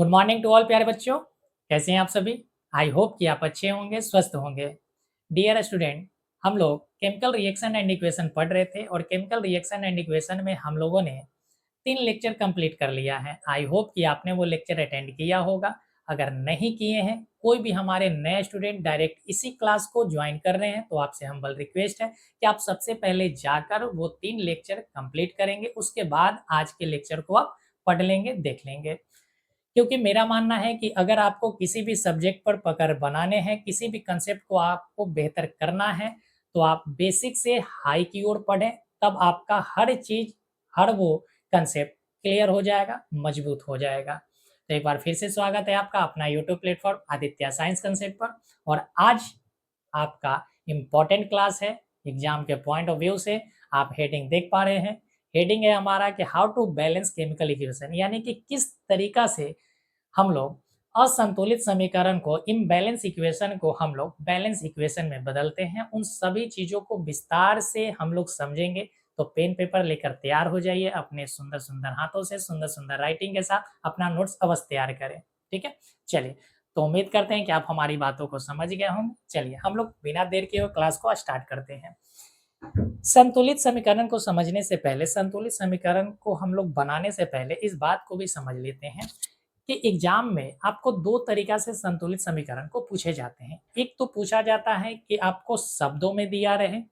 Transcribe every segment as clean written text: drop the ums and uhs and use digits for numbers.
Good morning to all प्यारे बच्चों। कैसे हैं आप सभी? आई होप कि आप अच्छे होंगे, स्वस्थ होंगे। डियर स्टूडेंट, हम लोग केमिकल रिएक्शन एंड इक्वेशन पढ़ रहे थे और केमिकल रिएक्शन एंड इक्वेशन में हम लोगों ने 3 लेक्चर कंप्लीट कर लिया है। आई होप कि आपने वो लेक्चर अटेंड किया होगा। अगर नहीं किए हैं, कोई भी हमारे नए स्टूडेंट डायरेक्ट इसी क्लास को ज्वाइन कर रहे हैं, तो आपसे हम्बल रिक्वेस्ट है कि आप सबसे पहले जाकर वो 3 लेक्चर कंप्लीट करेंगे। उसके बाद आज के लेक्चर को आप पढ़ लेंगे, देख लेंगे। क्योंकि मेरा मानना है कि अगर आपको किसी भी सब्जेक्ट पर पकड़ बनाने हैं, किसी भी कंसेप्ट को आपको बेहतर करना है, तो आप बेसिक से हाई की ओर पढ़ें। तब आपका हर चीज़, हर वो कंसेप्ट क्लियर हो जाएगा, मजबूत हो जाएगा। तो एक बार फिर से स्वागत है आपका अपना YouTube platform Aditya science concept पर। और आज आपका इम्पोर्टेंट क्लास है एग्जाम के पॉइंट ऑफ व्यू से। आप हेडिंग देख पा रहे हैं। हेडिंग है हमारा कि how to balance chemical equation, यानी कि किस तरीका से हम लोग असंतुलित समीकरण को, इम्बैलेंस इक्वेशन को हम लोग बैलेंस इक्वेशन में बदलते हैं। उन सभी चीज़ों को विस्तार से हम लोग समझेंगे। तो पेन पेपर लेकर तैयार हो जाइए, अपने सुंदर सुंदर हाथों से सुंदर सुंदर राइटिंग के साथ अपना नोट्स अवश्य तैयार करें। ठीक है, चलिए। तो उम्मीद करते हैं कि आप हमारी बातों को समझ गए होंगे। चलिए हम लोग बिना देर के क्लास को स्टार्ट करते हैं। संतुलित समीकरण को समझने से पहले, संतुलित समीकरण को हम लोग बनाने से पहले इस बात को भी समझ लेते हैं कि एग्जाम में आपको 2 तरीका से संतुलित समीकरण को पूछे जाते हैं। एक तो पूछा जाता है कि आपको शब्दों में दिया रहे,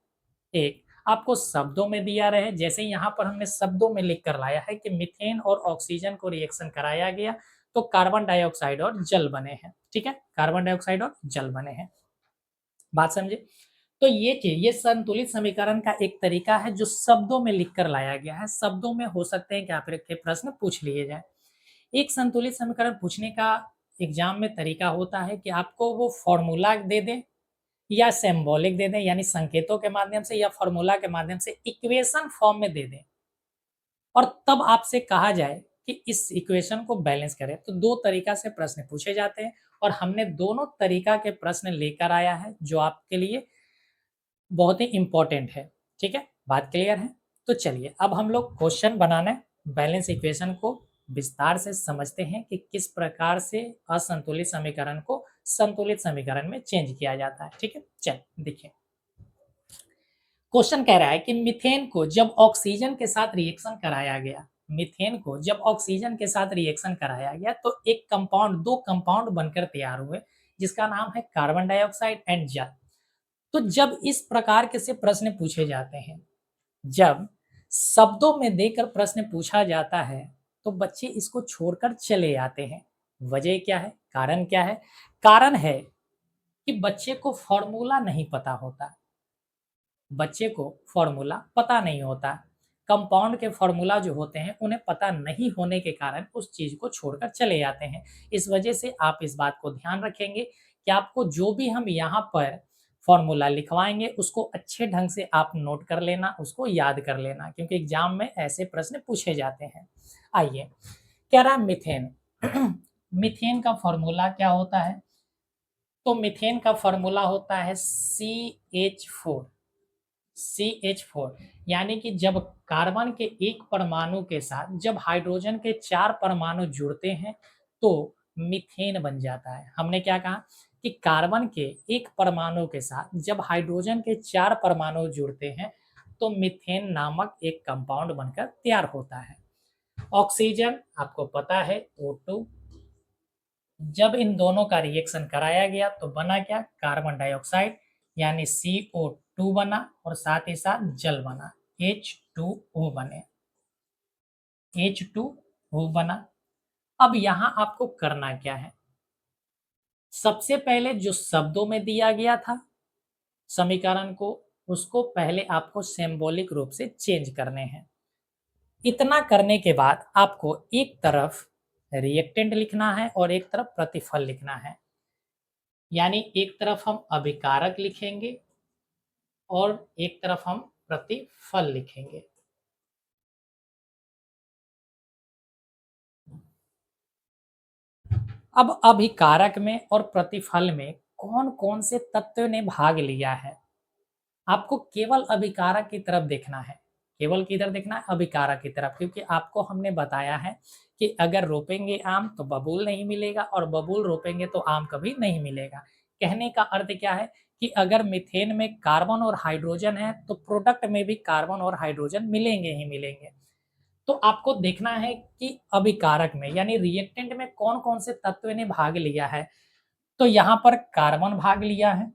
एक आपको शब्दों में दिया रहे। जैसे यहाँ पर हमने शब्दों में लिख कर लाया है कि मीथेन और ऑक्सीजन को रिएक्शन कराया गया तो कार्बन डाइऑक्साइड और जल बने हैं। ठीक है, कार्बन डाइऑक्साइड और जल बने हैं। बात समझे? तो ये संतुलित समीकरण का एक तरीका है जो शब्दों में लिख कर लाया गया है। शब्दों में हो सकते हैं कि आप के प्रश्न पूछ लिए जाए। एक संतुलित समीकरण पूछने का एग्जाम में तरीका होता है कि आपको वो फॉर्मूला दे दें या सिंबॉलिक दे दें, यानी संकेतों के माध्यम से या फॉर्मूला के माध्यम से इक्वेशन फॉर्म में दे दें, और तब आपसे कहा जाए कि इस इक्वेशन को बैलेंस करें। तो 2 तरीका से प्रश्न पूछे जाते हैं और हमने दोनों तरीका के प्रश्न लेकर आया है जो आपके लिए बहुत ही इम्पोर्टेंट है। ठीक है, बात क्लियर है? तो चलिए अब हम लोग क्वेश्चन बनाने, बैलेंस इक्वेशन को विस्तार से समझते हैं कि किस प्रकार से असंतुलित समीकरण को संतुलित समीकरण में चेंज किया जाता है। ठीक है, चलिए देखिए। क्वेश्चन कह रहा है कि मीथेन को जब ऑक्सीजन के साथ रिएक्शन कराया गया, मीथेन को जब ऑक्सीजन के साथ रिएक्शन कराया गया तो एक कंपाउंड, 2 कंपाउंड बनकर तैयार हुए जिसका नाम है कार्बन डाइऑक्साइड एंड जल। तो जब इस प्रकार के से प्रश्न पूछे जाते हैं, जब शब्दों में देकर प्रश्न पूछा जाता है, तो बच्चे इसको छोड़कर चले आते हैं। वजह क्या है? कारण क्या है? कारण है कि बच्चे को फॉर्मूला नहीं पता होता। बच्चे को फॉर्मूला पता नहीं होता। कंपाउंड के फॉर्मूला जो होते हैं उन्हें पता नहीं होने के कारण उस चीज़ को छोड़कर चले जाते हैं। इस वजह से आप इस बात को ध्यान रखेंगे कि आपको जो भी हम यहाँ पर फॉर्मूला लिखवाएँगे उसको अच्छे ढंग से आप नोट कर लेना, उसको याद कर लेना, क्योंकि एग्ज़ाम में ऐसे प्रश्न पूछे जाते हैं। आइए, कह रहा है मीथेन। मीथेन का फॉर्मूला क्या होता है? तो मीथेन का फॉर्मूला होता है CH4। CH4, यानी कि जब कार्बन के एक परमाणु के साथ जब हाइड्रोजन के 4 परमाणु जुड़ते हैं तो मीथेन बन जाता है। हमने क्या कहा कि कार्बन के एक परमाणु के साथ जब हाइड्रोजन के 4 परमाणु जुड़ते हैं तो मीथेन नामक एक कंपाउंड बनकर तैयार होता है। ऑक्सीजन आपको पता है O2, जब इन दोनों का रिएक्शन कराया गया तो बना क्या? कार्बन डाइऑक्साइड, यानी CO2 बना और साथ ही साथ जल बना, H2O बने, H2O बना। अब यहाँ आपको करना क्या है? सबसे पहले जो शब्दों में दिया गया था समीकरण को, उसको पहले आपको सिंबॉलिक रूप से चेंज करने हैं। इतना करने के बाद आपको एक तरफ रिएक्टेंट लिखना है और एक तरफ प्रतिफल लिखना है। यानी एक तरफ हम अभिकारक लिखेंगे और एक तरफ हम प्रतिफल लिखेंगे। अब अभिकारक में और प्रतिफल में कौन कौन से तत्व ने भाग लिया है, आपको केवल अभिकारक की तरफ देखना है। केवल किधर देखना है? अभिकारक की तरफ, क्योंकि आपको हमने बताया है कि अगर रोपेंगे आम तो बबूल नहीं मिलेगा और बबूल रोपेंगे तो आम कभी नहीं मिलेगा। कहने का अर्थ क्या है कि अगर मीथेन में कार्बन और हाइड्रोजन है तो प्रोडक्ट में भी कार्बन और हाइड्रोजन मिलेंगे ही मिलेंगे। तो आपको देखना है कि अभिकारक में यानी रिएक्टेंट में कौन-कौन से तत्व ने भाग लिया है। तो यहाँ पर कार्बन भाग लिया है,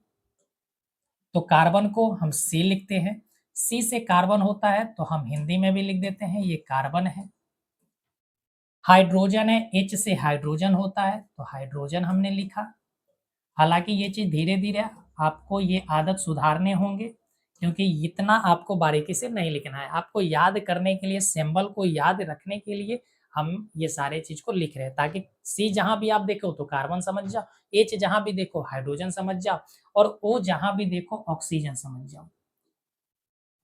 तो कार्बन को हम सी लिखते हैं। सी से कार्बन होता है तो हम हिंदी में भी लिख देते हैं, ये कार्बन है। हाइड्रोजन है, एच से हाइड्रोजन होता है तो हाइड्रोजन हमने लिखा। हालांकि ये चीज धीरे धीरे आपको ये आदत सुधारने होंगे, क्योंकि इतना आपको बारीकी से नहीं लिखना है। आपको याद करने के लिए, सिंबल को याद रखने के लिए हम ये सारे चीज को लिख रहे हैं, ताकि सी जहां भी आप देखो तो कार्बन समझ जाओ, एच जहां भी देखो हाइड्रोजन समझ जाओ, और ओ जहां भी देखो ऑक्सीजन समझ जाओ।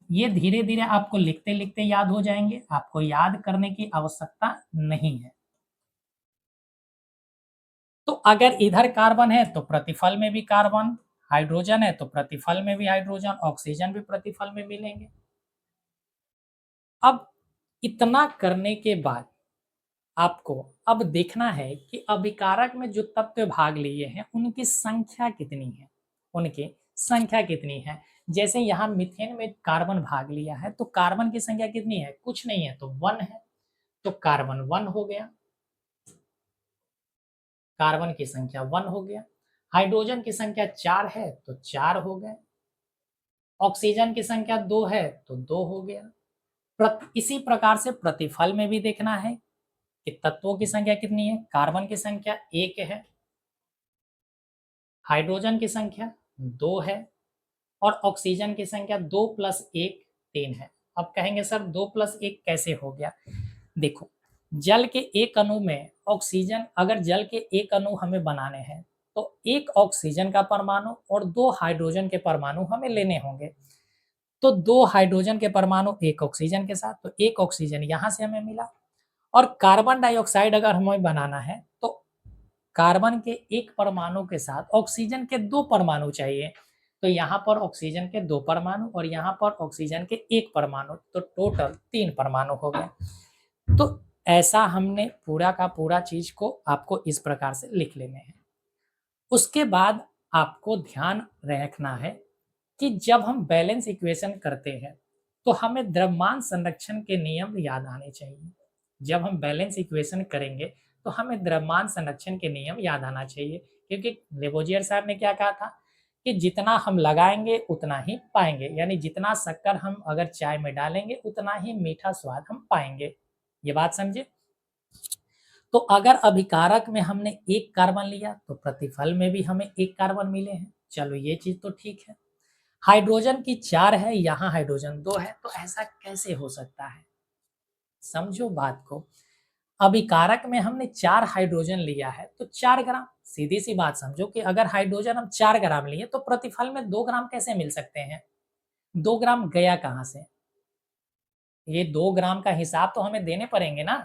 ये धीरे धीरे आपको लिखते लिखते याद हो जाएंगे, आपको याद करने की आवश्यकता नहीं है। तो अगर इधर कार्बन है तो प्रतिफल में भी कार्बन, हाइड्रोजन है तो प्रतिफल में भी हाइड्रोजन, ऑक्सीजन भी प्रतिफल में मिलेंगे। अब इतना करने के बाद आपको अब देखना है कि अभिकारक में जो तत्व भाग लिए हैं उनकी संख्या कितनी है, उनकी संख्या कितनी है। जैसे यहाँ मीथेन में कार्बन भाग लिया है तो कार्बन की संख्या कितनी है, कुछ नहीं है तो 1 है, तो कार्बन 1 हो गया, कार्बन की संख्या 1 हो गया। हाइड्रोजन की संख्या 4 है तो 4 हो गए। ऑक्सीजन की संख्या 2 है तो 2 हो गया। इसी प्रकार से प्रतिफल में भी देखना है कि तत्वों की संख्या कितनी है। कार्बन की संख्या 1 है, हाइड्रोजन की संख्या 2 है और ऑक्सीजन की संख्या 2 + 1 3 है। अब कहेंगे सर 2 + 1 कैसे हो गया। देखो, जल के एक अणु में ऑक्सीजन, अगर जल के एक अणु हमें बनाने हैं तो एक ऑक्सीजन का परमाणु और 2 हाइड्रोजन के परमाणु हमें लेने होंगे। तो 2 हाइड्रोजन के परमाणु एक ऑक्सीजन के साथ, तो एक ऑक्सीजन यहाँ से हमें मिला। और कार्बन डाइऑक्साइड अगर हमें बनाना है तो कार्बन के एक परमाणु के साथ ऑक्सीजन के 2 परमाणु चाहिए। तो यहाँ पर ऑक्सीजन के 2 परमाणु और यहाँ पर ऑक्सीजन के 1 परमाणु, तो टोटल 3 परमाणु हो गए। तो ऐसा हमने पूरा का पूरा चीज को आपको इस प्रकार से लिख लेने हैं। उसके बाद आपको ध्यान रखना है कि जब हम बैलेंस इक्वेशन करते हैं तो हमें द्रव्यमान संरक्षण के नियम याद आने चाहिए। जब हम बैलेंस इक्वेशन करेंगे तो हमें द्रव्यमान संरक्षण के नियम याद आना चाहिए, क्योंकि लेवोजियर साहब ने क्या कहा था कि जितना हम लगाएंगे उतना ही पाएंगे, यानी जितना शक्कर हम अगर चाय में डालेंगे उतना ही मीठा स्वाद हम पाएंगे। ये बात समझे। तो अगर अभिकारक में हमने एक कार्बन लिया तो प्रतिफल में भी हमें एक कार्बन मिले हैं, चलो ये चीज तो ठीक है। हाइड्रोजन की 4 है, यहाँ हाइड्रोजन 2 है, तो ऐसा कैसे हो सकता है। समझो बात को। अभिकारक में हमने 4 हाइड्रोजन लिया है तो 4 ग्राम, सीधी सी बात समझो कि अगर हाइड्रोजन हम 4 ग्राम लिए तो प्रतिफल में 2 ग्राम कैसे मिल सकते हैं। 2 ग्राम गया कहाँ से, ये 2 ग्राम का हिसाब तो हमें देने पड़ेंगे ना।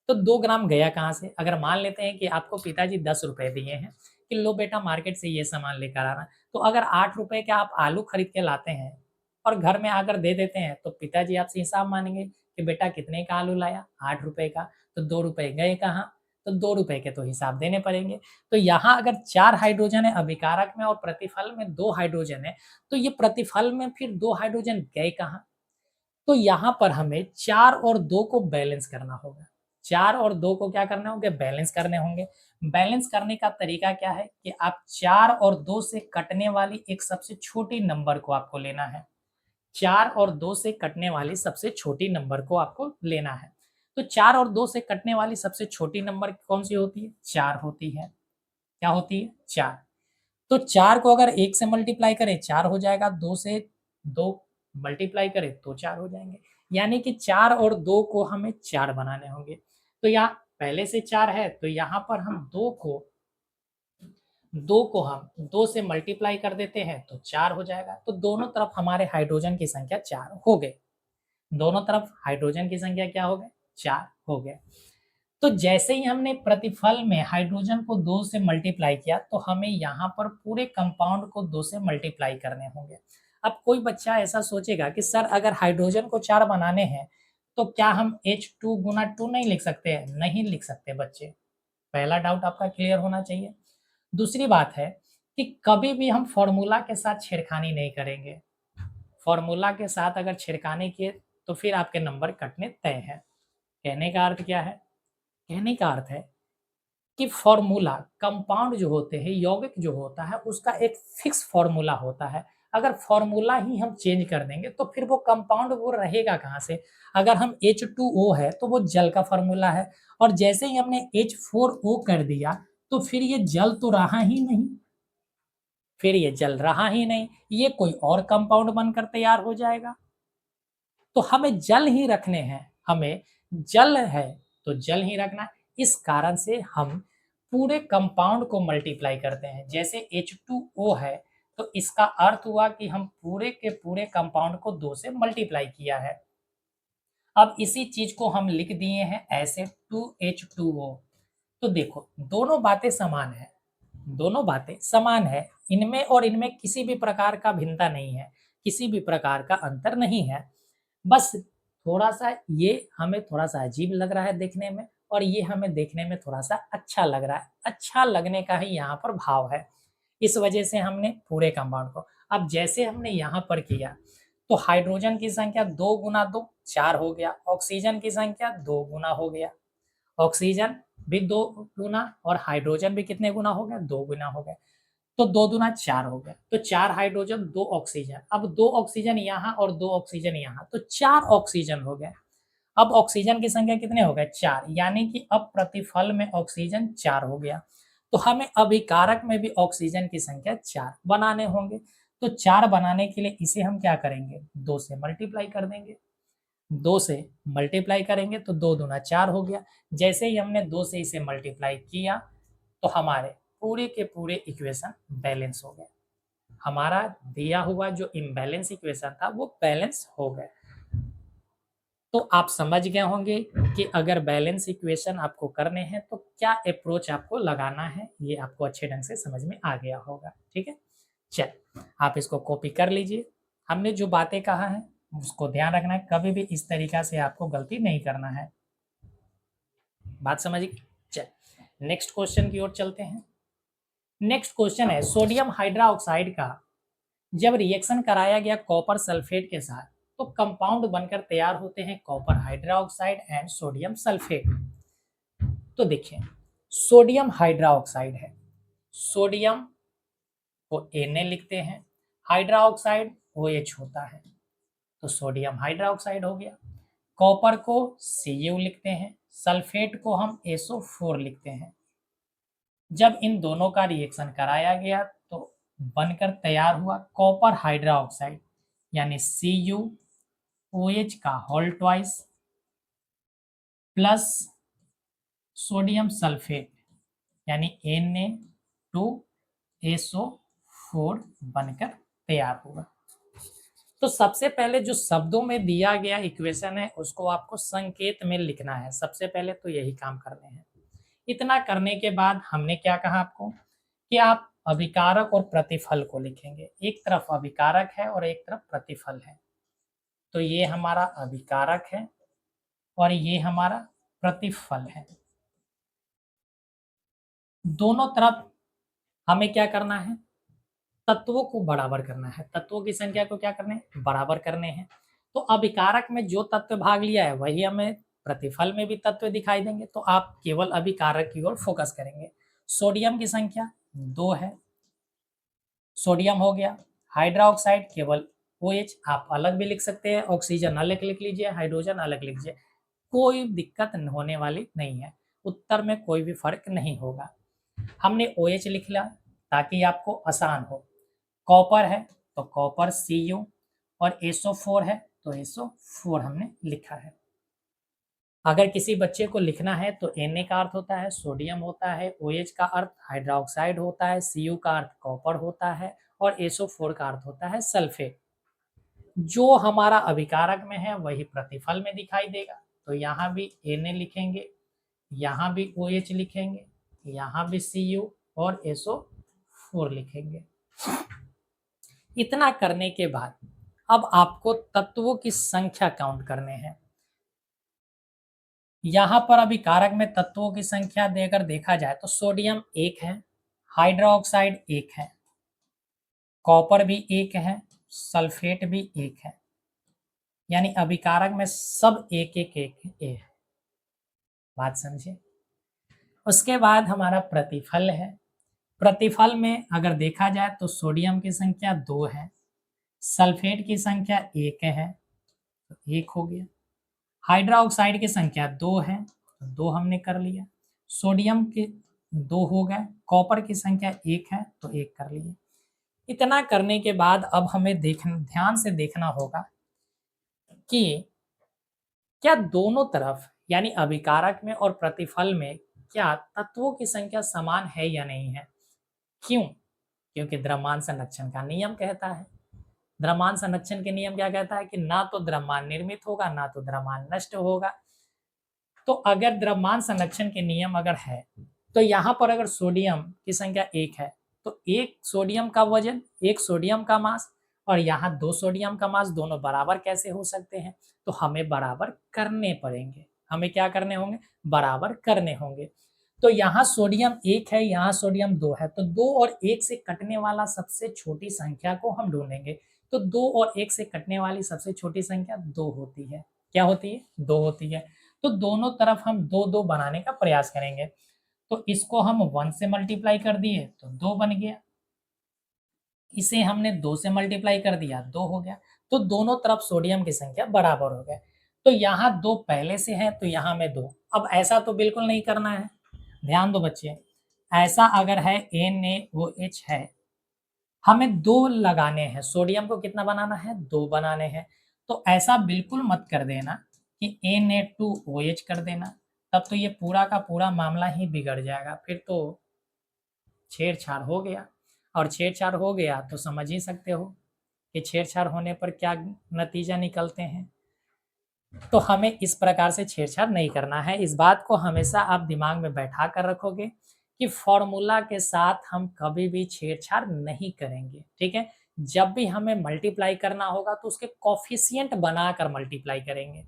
तो 2 ग्राम गया कहाँ से। अगर मान लेते हैं कि आपको पिताजी 10 रुपए दिए हैं कि लो बेटा मार्केट से ये सामान लेकर आना, तो अगर 8 रुपए के आप आलू खरीद के लाते हैं और घर में आकर दे देते हैं तो पिताजी आपसे हिसाब मानेंगे कि बेटा कितने का आलू लाया, 8 रुपए का, तो 2 रुपए गए कहाँ, तो 2 रुपए के तो हिसाब देने पड़ेंगे। तो यहाँ अगर 4 हाइड्रोजन है अभिकारक में और प्रतिफल में 2 हाइड्रोजन है, तो ये प्रतिफल में फिर 2 हाइड्रोजन गए कहाँ। तो यहाँ पर हमें 4 और 2 को बैलेंस करना होगा। 4 और 2 को क्या करने होंगे, बैलेंस करने होंगे। बैलेंस करने का तरीका क्या है कि आप 4 और 2 से कटने वाली एक सबसे छोटी नंबर को आपको लेना है। 4 और 2 से कटने वाली सबसे छोटी नंबर को आपको लेना है। तो 4 और 2 से कटने वाली सबसे छोटी नंबर कौन सी होती है, 4 होती है। क्या होती है, 4। तो 4 को अगर 1 से मल्टीप्लाई करें 4 हो जाएगा, 2 से 2 मल्टीप्लाई करें तो 4 हो जाएंगे। यानी कि 4 और 2 को हमें 4 बनाने होंगे। तो यहाँ पहले से 4 है तो यहाँ पर हम 2 को हम 2 से मल्टीप्लाई कर देते हैं तो 4 हो जाएगा। तो दोनों तरफ हमारे हाइड्रोजन की संख्या 4 हो गए। दोनों तरफ हाइड्रोजन की संख्या क्या हो गए, 4 हो गए। तो जैसे ही हमने प्रतिफल में हाइड्रोजन को 2 से मल्टीप्लाई किया तो हमें यहाँ पर पूरे कंपाउंड को 2 से मल्टीप्लाई करने होंगे। अब कोई बच्चा ऐसा सोचेगा कि सर अगर हाइड्रोजन को 4 बनाने हैं तो क्या हम H2 गुना 2 नहीं लिख सकते हैं? नहीं लिख सकते बच्चे। पहला डाउट आपका क्लियर होना चाहिए। दूसरी बात है कि कभी भी हम फॉर्मूला के साथ छेड़खानी नहीं करेंगे। फॉर्मूला के साथ अगर छेड़खानी किए तो फिर आपके नंबर कटने तय हैं। कहने का अर्थ क्या है? कहने का अर्थ है कि फॉर्मूला कंपाउंड जो होते हैं, यौगिक जो होता है उसका एक फिक्स फॉर्मूला होता है। अगर फॉर्मूला ही हम चेंज कर देंगे तो फिर वो कंपाउंड वो रहेगा कहाँ से? अगर हम H2O है तो वो जल का फॉर्मूला है, और जैसे ही हमने H4O कर दिया तो फिर ये जल तो रहा ही नहीं, फिर ये जल रहा ही नहीं, ये कोई और कंपाउंड बनकर तैयार हो जाएगा। तो हमें जल ही रखने हैं, हमें जल है तो जल ही रखना है। इस कारण से हम पूरे कंपाउंड को मल्टीप्लाई करते हैं। जैसे H2O है तो इसका अर्थ हुआ कि हम पूरे के पूरे कंपाउंड को 2 से मल्टीप्लाई किया है। अब इसी चीज को हम लिख दिए हैं ऐसे 2H2O। तो देखो दोनों बातें समान है, दोनों बातें समान है, इनमें और इनमें किसी भी प्रकार का भिन्नता नहीं है, किसी भी प्रकार का अंतर नहीं है। बस थोड़ा-सा ये हमें थोड़ा-सा अजीब लग रहा है देखने में, और ये हमें देखने में थोड़ा-सा अच्छा लग रहा है। अच्छा लगने का ही यहाँ पर भाव है। इस वजह से हमने पूरे कंपाउंड को, अब जैसे हमने यहाँ पर किया, तो हाइड्रोजन की संख्या 2 गुना 2 4 हो गया, ऑक्सीजन की संख्या 2 गुना हो गया। ऑक्सीजन भी 2 गुना और हाइड्रोजन भी कितने गुना हो गया? 2 गुना हो गया। तो 2 दूना 4 हो गया। तो 4 हाइड्रोजन 2 ऑक्सीजन। अब 2 ऑक्सीजन यहाँ और 2 ऑक्सीजन यहाँ, तो 4 ऑक्सीजन हो गए। अब ऑक्सीजन की संख्या कितने हो गए? 4, यानी कि अब प्रतिफल में ऑक्सीजन 4 हो गया। तो हमें अभिकारक में भी ऑक्सीजन की संख्या 4 बनाने होंगे। तो 4 बनाने के लिए इसे हम क्या करेंगे? 2 से मल्टीप्लाई कर देंगे। 2 से मल्टीप्लाई करेंगे तो 2 दूना 4 हो गया। जैसे ही हमने 2 से इसे मल्टीप्लाई किया तो हमारे पूरे के पूरे इक्वेशन बैलेंस हो गए। हमारा दिया हुआ जो इम्बैलेंस इक्वेशन था वो बैलेंस हो गए। तो आप समझ गए होंगे कि अगर बैलेंस इक्वेशन आपको करने हैं तो क्या अप्रोच आपको लगाना है, ये आपको अच्छे ढंग से समझ में आ गया होगा। ठीक है, चल आप इसको कॉपी कर लीजिए। हमने जो बातें कहा है उसको ध्यान रखना है, कभी भी इस तरीका से आपको गलती नहीं करना है। बात समझ गई? चल नेक्स्ट क्वेश्चन की ओर चलते हैं। नेक्स्ट क्वेश्चन है सोडियम हाइड्रोक्साइड का जब रिएक्शन कराया गया कॉपर सल्फेट के साथ तो कंपाउंड बनकर तैयार होते हैं copper hydroxide and sodium sulphate. तो देखिए सोडियम हाइड्रोक्साइड है, सोडियम को Na लिखते हैं, हाइड्रोक्साइड OH होता है, तो सोडियम हाइड्रोक्साइड हो गया। कॉपर को Cu लिखते हैं, सल्फेट को हम SO4 लिखते हैं। जब इन दोनों का रिएक्शन कराया गया तो बनकर तैयार हुआ कॉपर हाइड्रोक्साइड, यानी CuOH का whole twice plus sodium sulphate यानी Na2SO4 बनकर तैयार होगा। तो सबसे पहले जो शब्दों में दिया गया इक्वेशन है उसको आपको संकेत में लिखना है। सबसे पहले तो यही काम करने हैं। इतना करने के बाद हमने क्या कहा आपको कि आप अभिकारक और प्रतिफल को लिखेंगे। एक तरफ अभिकारक है और एक तरफ प्रतिफल है। तो ये हमारा अभिकारक है और ये हमारा प्रतिफल है। दोनों तरफ हमें क्या करना है? तत्वों को बराबर करना है। तत्वों की संख्या को क्या करने हैं? बराबर करने हैं। तो अभिकारक में जो तत्व भाग लिया है वही हमें प्रतिफल में भी तत्व दिखाई देंगे। तो आप केवल अभिकारक की ओर फोकस करेंगे। सोडियम की संख्या 2 है, सोडियम हो गया। हाइड्रोक्साइड केवल OH, आप अलग भी लिख सकते हैं, ऑक्सीजन अलग लिख लीजिए, हाइड्रोजन अलग लिख लीजिए, कोई दिक्कत होने वाली नहीं है। उत्तर में कोई भी फर्क नहीं होगा। हमने OH लिख लिया ताकि आपको आसान हो। कॉपर है तो कॉपर Cu और SO4 है तो SO4 हमने लिखा है। अगर किसी बच्चे को लिखना है तो Na का अर्थ होता है सोडियम होता है, OH का अर्थ हाइड्रोक्साइड होता है, Cu का अर्थ कॉपर होता है और SO4 का अर्थ होता है सल्फेट। जो हमारा अभिकारक में है वही प्रतिफल में दिखाई देगा। तो यहाँ भी Na लिखेंगे, यहाँ भी OH लिखेंगे, यहाँ भी Cu और SO4 लिखेंगे। इतना करने के बाद अब आपको तत्वों की संख्या काउंट करने हैं। यहाँ पर अभिकारक में तत्वों की संख्या देकर देखा जाए तो सोडियम 1 है, हाइड्रोक्साइड 1 है, कॉपर भी 1 है, सल्फेट भी 1 है, यानी अभिकारक में सब एक एक एक ए है। बात समझे। उसके बाद हमारा प्रतिफल है। प्रतिफल में अगर देखा जाए तो सोडियम की संख्या 2 है, सल्फेट की संख्या 1 है, तो 1 हो गया। हाइड्रोक्साइड की संख्या 2 है, तो 2 हमने कर लिया। सोडियम के 2 हो गए, कॉपर की संख्या 1 है, तो 1 कर लिए। इतना करने के बाद अब हमें ध्यान से देखना होगा कि क्या दोनों तरफ यानी अभिकारक में और प्रतिफल में क्या तत्वों की संख्या समान है या नहीं है। क्यों? क्योंकि द्रव्यमान संरक्षण का नियम कहता है। द्रव्यमान संरक्षण के नियम क्या कहता है कि ना तो द्रव्यमान निर्मित होगा ना तो द्रव्यमान नष्ट होगा। तो अगर द्रव्यमान संरक्षण के नियम अगर है तो यहाँ पर अगर सोडियम की संख्या 1 है तो एक सोडियम का वजन, एक सोडियम का मास, और यहाँ 2 सोडियम का मास, दोनों बराबर कैसे हो सकते हैं? तो हमें बराबर करने पड़ेंगे। हमें क्या करने होंगे? बराबर करने होंगे। तो यहाँ सोडियम 1 है, यहाँ सोडियम 2 है, तो 2 और 1 से कटने वाला सबसे छोटी संख्या को हम ढूंढेंगे। तो 2 और 1 से कटने वाली सबसे छोटी संख्या 2 होती है। क्या होती है? 2 होती है। तो दोनों तरफ हम 2-2 बनाने का प्रयास करेंगे। तो इसको हम 1 से मल्टीप्लाई कर दिए तो 2 बन गया। इसे हमने 2 से मल्टीप्लाई कर दिया, 2 हो गया। तो दोनों तरफ सोडियम की संख्या बराबर हो गए। तो यहाँ 2 पहले से है तो यहाँ में 2। अब ऐसा तो बिल्कुल नहीं करना है। ध्यान दो बच्चे, ऐसा अगर है NaOH है, हमें 2 लगाने हैं। सोडियम को कितना बनाना है? 2 बनाने हैं। तो ऐसा बिल्कुल मत कर देना कि Na2OH कर देना, तब तो ये पूरा का पूरा मामला ही बिगड़ जाएगा। फिर तो छेड़छाड़ हो गया, और छेड़छाड़ हो गया तो समझ ही सकते हो कि छेड़छाड़ होने पर क्या नतीजा निकलते हैं। तो हमें इस प्रकार से छेड़छाड़ नहीं करना है। इस बात को हमेशा आप दिमाग में बैठा कर रखोगे कि फॉर्मूला के साथ हम कभी भी छेड़छाड़ नहीं करेंगे। ठीक है। जब भी हमें मल्टीप्लाई करना होगा तो उसके कॉफिशिएंट बनाकर मल्टीप्लाई करेंगे।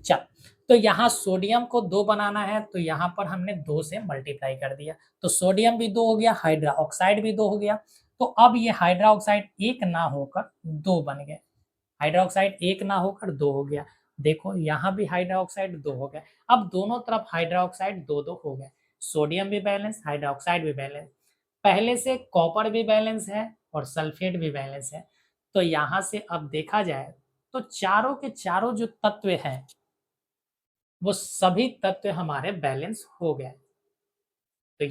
चल, तो यहाँ सोडियम को 2 बनाना है तो यहाँ पर हमने 2 से मल्टीप्लाई कर दिया, तो सोडियम भी 2 हो गया, हाइड्रा ऑक्साइड भी 2 हो गया। तो अब ये हाइड्रा ऑक्साइड 1 ना होकर 2 बन गए। हाइड्रा ऑक्साइड 1 ना होकर 2 हो गया। देखो यहाँ भी हाइड्रा ऑक्साइड 2 हो गए। अब दोनों तरफ हाइड्रा ऑक्साइड 2-2 हो गए। सोडियम भी बैलेंस, हाइड्रा ऑक्साइड भी बैलेंस। पहले से कॉपर भी बैलेंस है और सल्फेट भी बैलेंस है। तो यहाँ से अब देखा जाए तो चारों के चारों जो तत्व हैं वो सभी तत्व हमारे बैलेंस हो गए। तो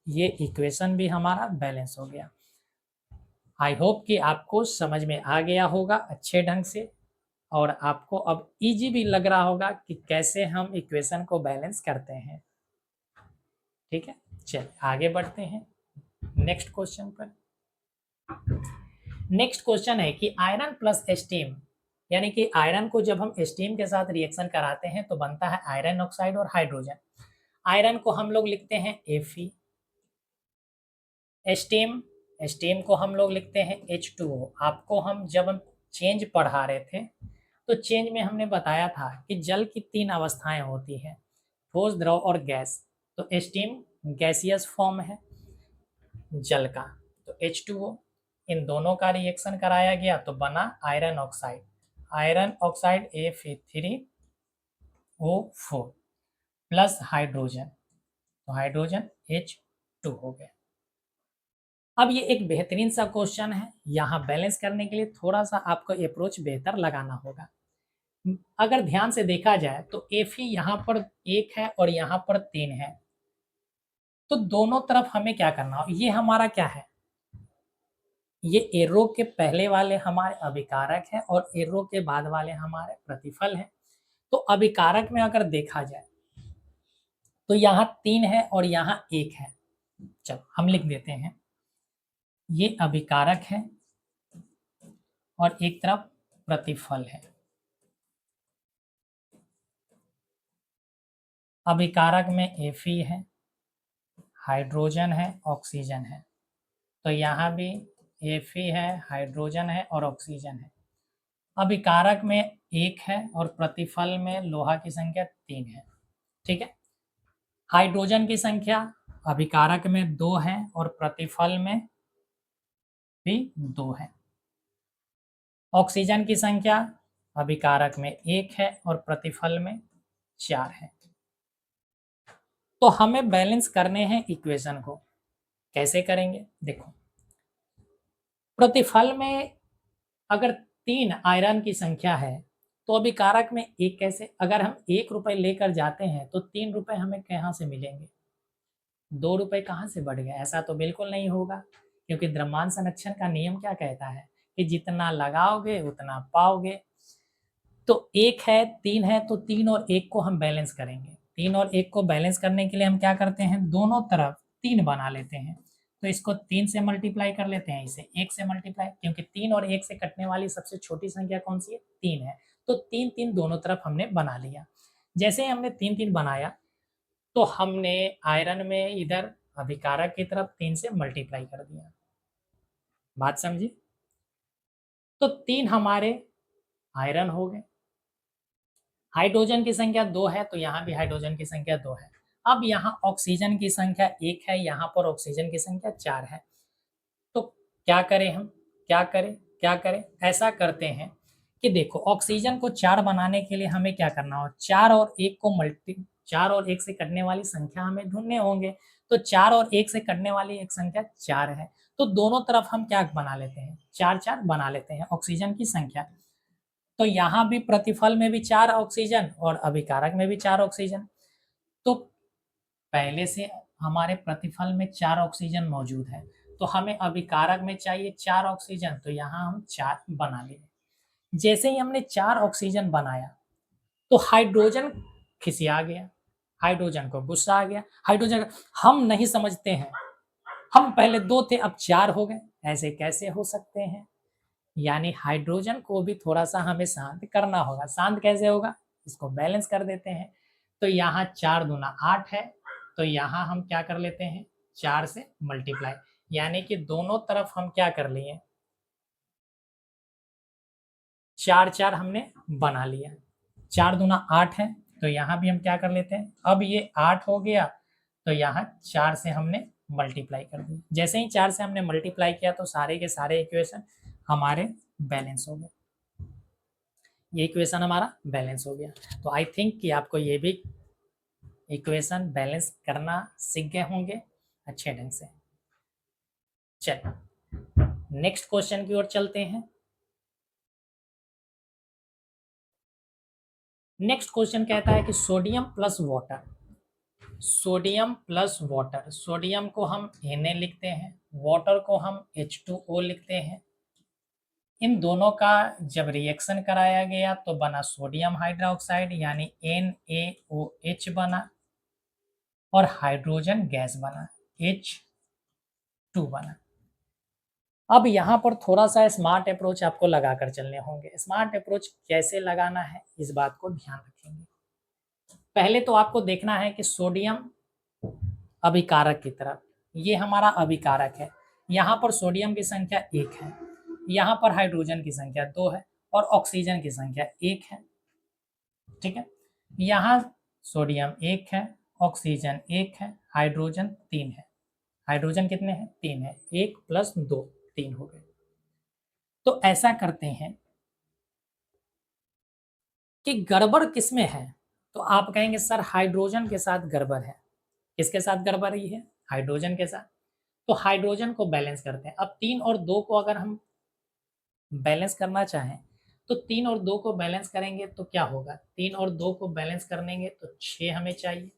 ये इक्वेशन भी हमारा बैलेंस हो गया। आई होप कि आपको समझ में आ गया होगा अच्छे ढंग से, और आपको अब इजी भी लग रहा होगा कि कैसे हम इक्वेशन को बैलेंस करते हैं। ठीक है, चलिए आगे बढ़ते हैं नेक्स्ट क्वेश्चन पर। नेक्स्ट क्वेश्चन है कि आयरन प्लस स्टीम, यानी कि आयरन को जब हम स्टीम के साथ रिएक्शन कराते हैं तो बनता है आयरन ऑक्साइड और हाइड्रोजन। आयरन को हम लोग लिखते हैं Fe, स्टीम स्टीम को हम लोग लिखते हैं H2O। आपको हम जब हम चेंज पढ़ा रहे थे तो चेंज में हमने बताया था कि जल की 3 अवस्थाएं होती हैं, ठोस, द्रव और गैस। तो स्टीम गैसियस फॉर्म है जल का, तो H2O, इन दोनों का रिएक्शन कराया गया तो बना iron oxide. Iron oxide Fe3O4 plus hydrogen, तो हाइड्रोजन H2 हो गया। अब ये एक बेहतरीन सा क्वेश्चन है। यहाँ बैलेंस करने के लिए थोड़ा सा आपको अप्रोच बेहतर लगाना होगा। अगर ध्यान से देखा जाए तो Fe यहाँ पर 1 है और यहाँ पर 3 है, तो दोनों तरफ हमें क्या करना हो, ये हमारा क्या है, ये एरो के पहले वाले हमारे अभिकारक है और एरो के बाद वाले हमारे प्रतिफल है। तो अभिकारक में अगर देखा जाए तो यहाँ 3 है और यहाँ 1 है। चलो हम लिख देते हैं, ये अभिकारक है और एक तरफ प्रतिफल है। अभिकारक में Fe है, हाइड्रोजन है, ऑक्सीजन है। तो यहाँ भी Fe है, हाइड्रोजन है और ऑक्सीजन है। अभिकारक में 1 है और प्रतिफल में लोहा की संख्या 3 है। ठीक है। हाइड्रोजन की संख्या अभिकारक में 2 है और प्रतिफल में भी 2 है। ऑक्सीजन की संख्या अभिकारक में 1 है और प्रतिफल में 4 है। तो हमें बैलेंस करने हैं इक्वेशन को। कैसे करेंगे? देखो, प्रतिफल में अगर 3 आयरन की संख्या है तो अभिकारक में 1 कैसे? अगर हम 1 रुपए लेकर जाते हैं तो 3 रुपए हमें कहाँ से मिलेंगे? 2 रुपए कहाँ से बढ़ गए? ऐसा तो बिल्कुल नहीं होगा, क्योंकि द्रव्यमान संरक्षण का नियम क्या कहता है कि जितना लगाओगे उतना पाओगे। तो 1 है, 3 है, तो 3 और 1 को हम बैलेंस करेंगे। 3 और 1 को बैलेंस करने के लिए हम क्या करते हैं? दोनों तरफ 3 बना लेते हैं। तो इसको 3 से मल्टीप्लाई कर लेते हैं, इसे 1 से मल्टीप्लाई, क्योंकि 3 और 1 से कटने वाली सबसे छोटी संख्या कौन सी है? 3 है। तो 3 3 दोनों तरफ हमने बना लिया। जैसे ही हमने 3 3 बनाया तो हमने आयरन में इधर अभिकारक की तरफ 3 से मल्टीप्लाई कर दिया। बात समझी? तो 3 हमारे आयरन हो गए। हाइड्रोजन की संख्या 2 है तो यहाँ भी हाइड्रोजन की संख्या 2 है। अब यहाँ ऑक्सीजन की संख्या 1 है, यहाँ पर ऑक्सीजन की संख्या 4 है। तो क्या करें हम? क्या करें? क्या करें? ऐसा करते हैं कि देखो, ऑक्सीजन को 4 बनाने के लिए हमें क्या करना हो? 4 और 1 को 4 और 1 से कटने वाली संख्या हमें ढूंढने होंगे। तो 4 और 1 से कटने वाली एक संख्या 4 है। तो दोनों तरफ हम क्या बना लेते हैं? 4 4 बना लेते हैं ऑक्सीजन की संख्या। तो यहाँ भी प्रतिफल में भी 4 ऑक्सीजन और अभिकारक में भी 4 ऑक्सीजन। तो पहले से हमारे प्रतिफल में 4 ऑक्सीजन मौजूद है, तो हमें अभिकारक में चाहिए 4 ऑक्सीजन, तो यहाँ हम 4 बना लिए। जैसे ही हमने 4 ऑक्सीजन बनाया तो हाइड्रोजन खिसिया गया, हाइड्रोजन को गुस्सा आ गया। हाइड्रोजन, हम नहीं समझते हैं, हम पहले 2 थे अब 4 हो गए, ऐसे कैसे हो सकते हैं? यानी हाइड्रोजन को भी थोड़ा सा हमें शांत करना होगा। शांत कैसे होगा? इसको बैलेंस कर देते हैं। तो यहाँ 4 दूना 8 है, तो यहाँ हम क्या कर लेते हैं? 4 से मल्टीप्लाई, यानी कि दोनों तरफ हम क्या कर लिए? 4 4 हमने बना लिया। 4 दूना 8 है, तो यहाँ भी हम क्या कर लेते हैं? अब ये 8 हो गया, तो यहाँ 4 से हमने मल्टीप्लाई कर दिया। जैसे ही 4 से हमने मल्टीप्लाई किया तो सारे के सारे इक्वेशन हमारे बैलेंस हो गए। ये इक्वेशन हमारा बैलेंस हो गया। तो आई थिंक कि आपको ये भी इक्वेशन बैलेंस करना सीख गए होंगे अच्छे ढंग से। चलिए नेक्स्ट क्वेश्चन की ओर चलते हैं। नेक्स्ट क्वेश्चन कहता है कि sodium plus water, sodium plus water, sodium को हम Na लिखते हैं, वाटर को हम H2O लिखते हैं। इन दोनों का जब रिएक्शन कराया गया तो बना सोडियम हाइड्रोक्साइड यानी NaOH बना और हाइड्रोजन गैस बना H2 बना। अब यहाँ पर थोड़ा सा स्मार्ट अप्रोच आपको लगाकर चलने होंगे। स्मार्ट अप्रोच कैसे लगाना है इस बात को ध्यान रखेंगे। पहले तो आपको देखना है कि सोडियम अभिकारक की तरफ, ये हमारा अभिकारक है, यहाँ पर सोडियम की संख्या 1 है, यहाँ पर हाइड्रोजन की संख्या 2 है और ऑक्सीजन की संख्या 1 है। ठीक है, यहाँ सोडियम 1 है, ऑक्सीजन 1 है, हाइड्रोजन 3 है। हाइड्रोजन कितने हैं? 3 है। 1 + 2 3 हो गए। तो ऐसा करते हैं कि गड़बड़ किसमें है? तो आप कहेंगे सर हाइड्रोजन के साथ गड़बड़ है। किसके साथ गड़बड़ रही है? हाइड्रोजन के साथ। तो हाइड्रोजन को बैलेंस करते हैं। अब 3 और 2 को अगर हम बैलेंस करना चाहें तो 3 और 2 को बैलेंस करेंगे तो क्या होगा? 3 और 2 को बैलेंस करेंगे तो 6 हमें चाहिए।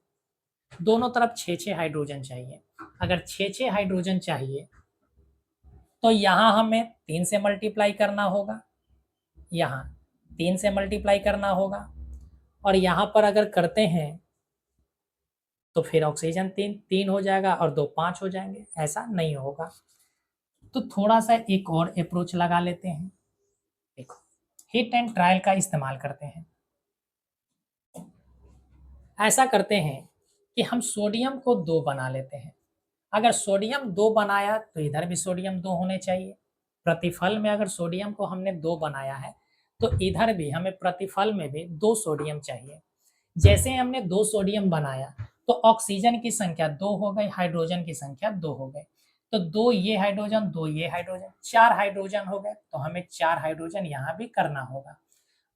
दोनों तरफ 6 6 हाइड्रोजन चाहिए। अगर 6 6 हाइड्रोजन चाहिए तो यहाँ हमें 3 से मल्टीप्लाई करना होगा, यहाँ 3 से मल्टीप्लाई करना होगा और यहाँ पर अगर करते हैं तो फिर ऑक्सीजन 3 3 हो जाएगा और 2 5 हो जाएंगे। ऐसा नहीं होगा। तो थोड़ा सा एक और अप्रोच लगा लेते हैं। देखो, हिट एंड ट्रायल का इस्तेमाल करते हैं। ऐसा करते हैं कि हम सोडियम को 2 बना लेते हैं। अगर सोडियम 2 बनाया तो इधर भी सोडियम 2 होने चाहिए। प्रतिफल में अगर सोडियम को हमने 2 बनाया है तो इधर भी हमें प्रतिफल में भी 2 सोडियम चाहिए। जैसे हमने 2 सोडियम बनाया तो ऑक्सीजन की संख्या 2 हो गई, हाइड्रोजन की संख्या 2 हो गई। तो 2 ये हाइड्रोजन, 2 ये हाइड्रोजन, 4 हाइड्रोजन हो गए। तो हमें 4 हाइड्रोजन यहाँ भी करना होगा।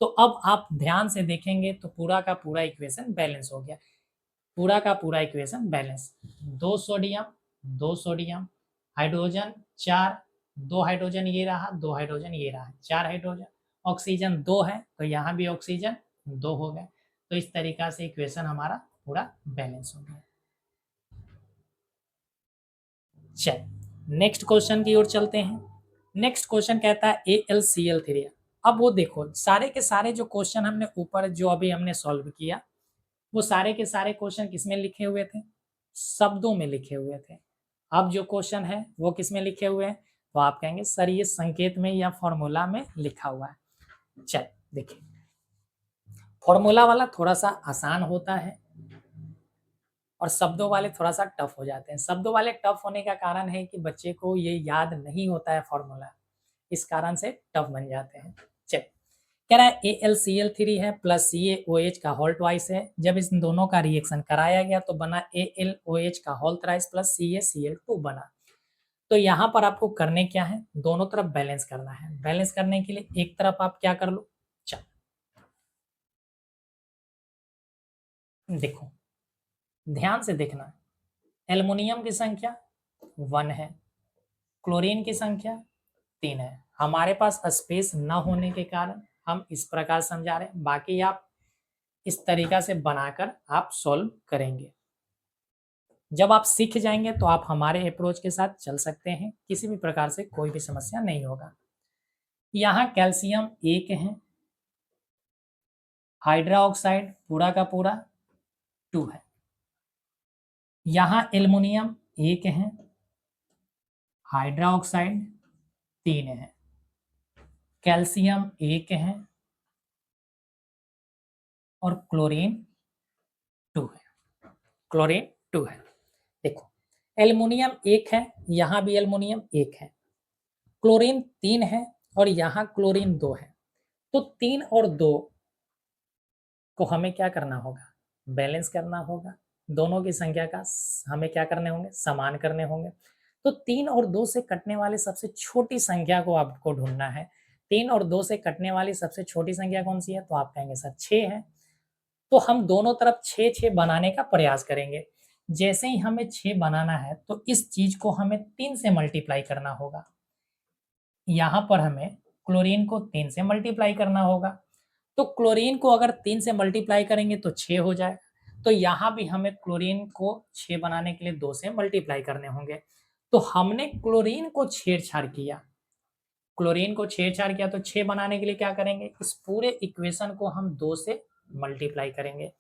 तो अब आप ध्यान से देखेंगे तो पूरा का पूरा इक्वेशन बैलेंस हो गया। पूरा का पूरा equation balance. 2 sodium, 2 sodium, hydrogen 4, 2 hydrogen ये रहा, 2 हाइड्रोजन ये रहा, 4 हाइड्रोजन। ऑक्सीजन 2 है तो यहाँ भी ऑक्सीजन 2 हो गए। तो इस तरीका से इक्वेशन हमारा पूरा बैलेंस हो गया। चल नेक्स्ट क्वेश्चन की ओर चलते हैं। नेक्स्ट क्वेश्चन कहता है AlCl3। अब वो देखो सारे के सारे जो क्वेश्चन हमने ऊपर जो अभी हमने सॉल्व किया वो सारे के सारे क्वेश्चन किसमें लिखे हुए थे? शब्दों में लिखे हुए थे। अब जो क्वेश्चन है वो किसमें लिखे हुए हैं? तो आप कहेंगे सर ये संकेत में या फॉर्मूला में लिखा हुआ है। चल देखिए, फॉर्मूला वाला थोड़ा सा आसान होता है और शब्दों वाले थोड़ा सा टफ हो जाते हैं। शब्दों वाले टफ होने का कारण है कि बच्चे को ये याद नहीं होता है फॉर्मूला, इस कारण से टफ बन जाते हैं। चल कह रहा है AlCl3 है प्लस CaOH का होल ट्वाइस है। जब इन दोनों का रिएक्शन कराया गया तो बना AlOH का होल थ्राइस प्लस CaCl2 बना। तो यहाँ पर आपको करने क्या है? दोनों तरफ बैलेंस करना है। बैलेंस करने के लिए एक तरफ आप क्या कर लो, चल देखो ध्यान से देखना। एल्युमिनियम की संख्या 1 है, क्लोरीन की संख्या 3 है। हमारे पास स्पेस न होने के कारण हम इस प्रकार समझा रहे हैं, बाकी आप इस तरीका से बनाकर आप सॉल्व करेंगे। जब आप सीख जाएंगे तो आप हमारे अप्रोच के साथ चल सकते हैं, किसी भी प्रकार से कोई भी समस्या नहीं होगा। यहाँ कैल्शियम 1 है, हाइड्रा ऑक्साइड पूरा का पूरा 2 है। यहाँ एल्युमिनियम 1 है, हाइड्रा ऑक्साइड 3 है, कैल्शियम 1 है और क्लोरीन 2 है। क्लोरीन 2 है। देखो एल्युमिनियम 1 है, यहाँ भी एल्युमिनियम 1 है, क्लोरीन 3 है और यहाँ क्लोरीन 2 है। तो 3 और 2 को हमें क्या करना होगा? बैलेंस करना होगा। दोनों की संख्या का हमें क्या करने होंगे? समान करने होंगे। तो 3 और 2 से कटने वाली सबसे छोटी संख्या को आपको ढूंढना है। 3 और 2 से कटने वाली सबसे छोटी संख्या कौन सी है? तो आप कहेंगे सर 6 है। तो हम दोनों तरफ 6 बनाने का प्रयास करेंगे। जैसे ही हमें 6 बनाना है तो इस चीज को हमें 3 से मल्टीप्लाई करना होगा। यहाँ पर हमें क्लोरीन को 3 से मल्टीप्लाई करना होगा। तो क्लोरीन को अगर 3 से मल्टीप्लाई करेंगे तो 6 हो जाएगा। तो यहाँ भी हमें क्लोरीन को 6 बनाने के लिए 2 से मल्टीप्लाई करने होंगे। तो हमने क्लोरीन को छेड़छाड़ किया, क्लोरीन को छेड़छाड़ किया तो 6 बनाने के लिए क्या करेंगे? इस पूरे इक्वेशन को हम 2 से मल्टीप्लाई करेंगे।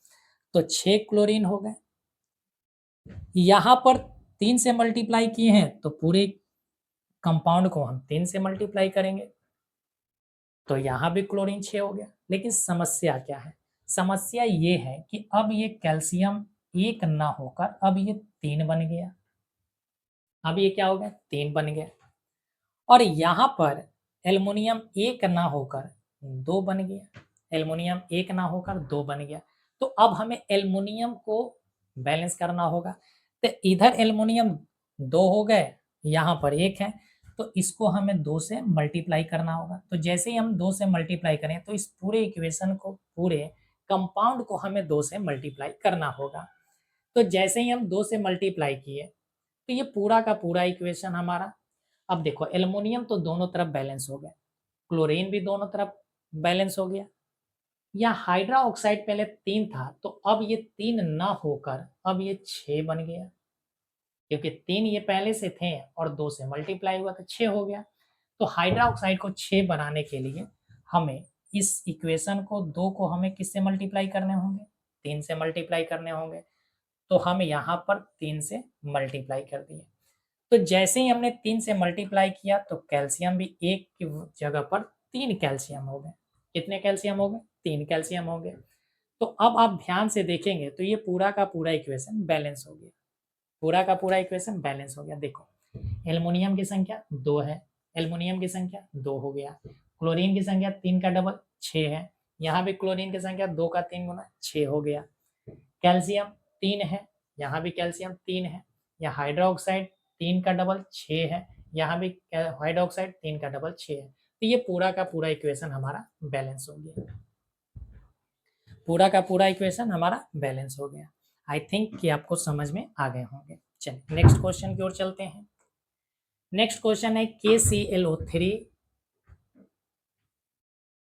तो 6 क्लोरीन हो गए। यहाँ पर 3 से मल्टीप्लाई किए हैं तो पूरे कंपाउंड को हम 3 से मल्टीप्लाई करेंगे। तो यहाँ भी क्लोरीन 6 हो गया। लेकिन समस्या क्या है? समस्या ये है कि अब ये कैल्शियम 1 ना होकर अब ये 3 बन गया। अब ये क्या हो गया? 3 बन गया। और यहाँ पर एल्युमिनियम 1 ना होकर 2 बन गया। एल्युमिनियम 1 ना होकर 2 बन गया। तो अब हमें एल्युमिनियम को बैलेंस करना होगा। तो इधर एल्युमिनियम 2 हो गए, यहाँ पर 1 है, तो इसको हमें 2 से मल्टीप्लाई करना होगा। तो जैसे ही हम 2 से मल्टीप्लाई करें तो इस पूरे इक्वेशन को, पूरे कंपाउंड को हमें 2 से मल्टीप्लाई करना होगा। तो जैसे ही हम 2 से मल्टीप्लाई किए तो ये पूरा का पूरा इक्वेशन हमारा, अब देखो एल्युमिनियम तो दोनों तरफ बैलेंस हो गया, क्लोरीन भी दोनों तरफ बैलेंस हो गया। या हाइड्रा ऑक्साइड पहले 3 था तो अब ये 3 ना होकर अब ये 6 बन गया, क्योंकि 3 ये पहले से थे और 2 से मल्टीप्लाई हुआ तो 6 हो गया। तो हाइड्रा ऑक्साइड को 6 बनाने के लिए हमें इस इक्वेशन को 2 को हमें किससे मल्टीप्लाई करने होंगे? 3 से मल्टीप्लाई करने होंगे। तो हम यहाँ पर 3 से मल्टीप्लाई कर दिए। तो जैसे ही हमने 3 से मल्टीप्लाई किया तो कैल्शियम भी 1 की जगह पर 3 कैल्शियम हो गए। कितने कैल्शियम हो गए? 3 कैल्शियम हो गए। तो अब आप ध्यान से देखेंगे तो ये पूरा का पूरा इक्वेशन बैलेंस हो गया। पूरा का पूरा इक्वेशन बैलेंस हो गया। देखो एल्युमिनियम की संख्या 2 है, एल्युमिनियम की संख्या 2 हो गया, क्लोरीन की संख्या 3 का डबल 6 है। यहाँ भी क्लोरीन की संख्या 2 का 3 गुना 6 हो गया। कैल्शियम 3 है, यहाँ भी कैल्शियम 3 है। यहाँ हाइड्रोक्साइड 3 का डबल 6 है, यहाँ भी हाइड्रोक्साइड 3 का डबल 6 है। तो ये पूरा का पूरा इक्वेशन हमारा बैलेंस हो गया, पूरा का पूरा इक्वेशन हमारा बैलेंस हो गया। आई थिंक कि आपको समझ में आ गए होंगे। चलिए नेक्स्ट क्वेश्चन की ओर चलते हैं। नेक्स्ट क्वेश्चन है KClO3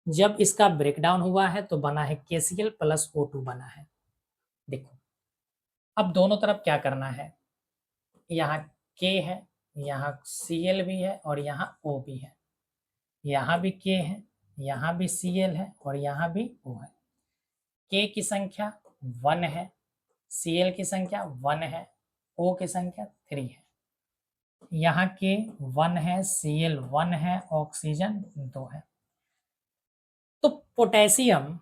जब इसका ब्रेकडाउन हुआ है तो बना है KCl प्लस O2 बना है। देखो अब दोनों तरफ क्या करना है, यहाँ K है, यहाँ Cl भी है और यहाँ O भी है। यहाँ भी K है, यहाँ भी Cl है और यहाँ भी O है। K की संख्या 1 है, Cl की संख्या 1 है, O की संख्या 3 है। यहाँ K 1 है, Cl 1 है, ऑक्सीजन 2 है। तो पोटेशियम,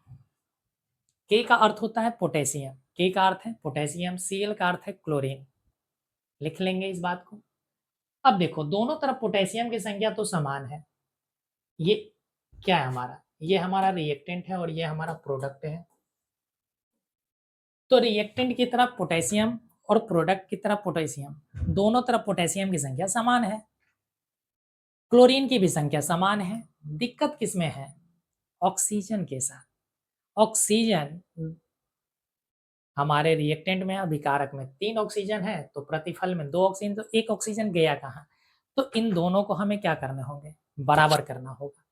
K का अर्थ होता है पोटेशियम, K का अर्थ है पोटेशियम, Cl का अर्थ है क्लोरीन। लिख लेंगे इस बात को। अब देखो दोनों तरफ पोटेशियम की संख्या तो समान है। ये क्या है हमारा, ये हमारा रिएक्टेंट है और ये हमारा प्रोडक्ट है। तो रिएक्टेंट की तरफ पोटेशियम और प्रोडक्ट की तरफ पोटेशियम, दोनों तरफ पोटेशियम की संख्या समान है, क्लोरीन की भी संख्या समान है। दिक्कत किसमें है, ऑक्सीजन के साथ। ऑक्सीजन हमारे रिएक्टेंट में, अभिकारक में 3 ऑक्सीजन है तो प्रतिफल में 2 ऑक्सीजन, तो 1 ऑक्सीजन गया कहाँ। तो इन दोनों को हमें क्या करने होंगे, बराबर करना होगा।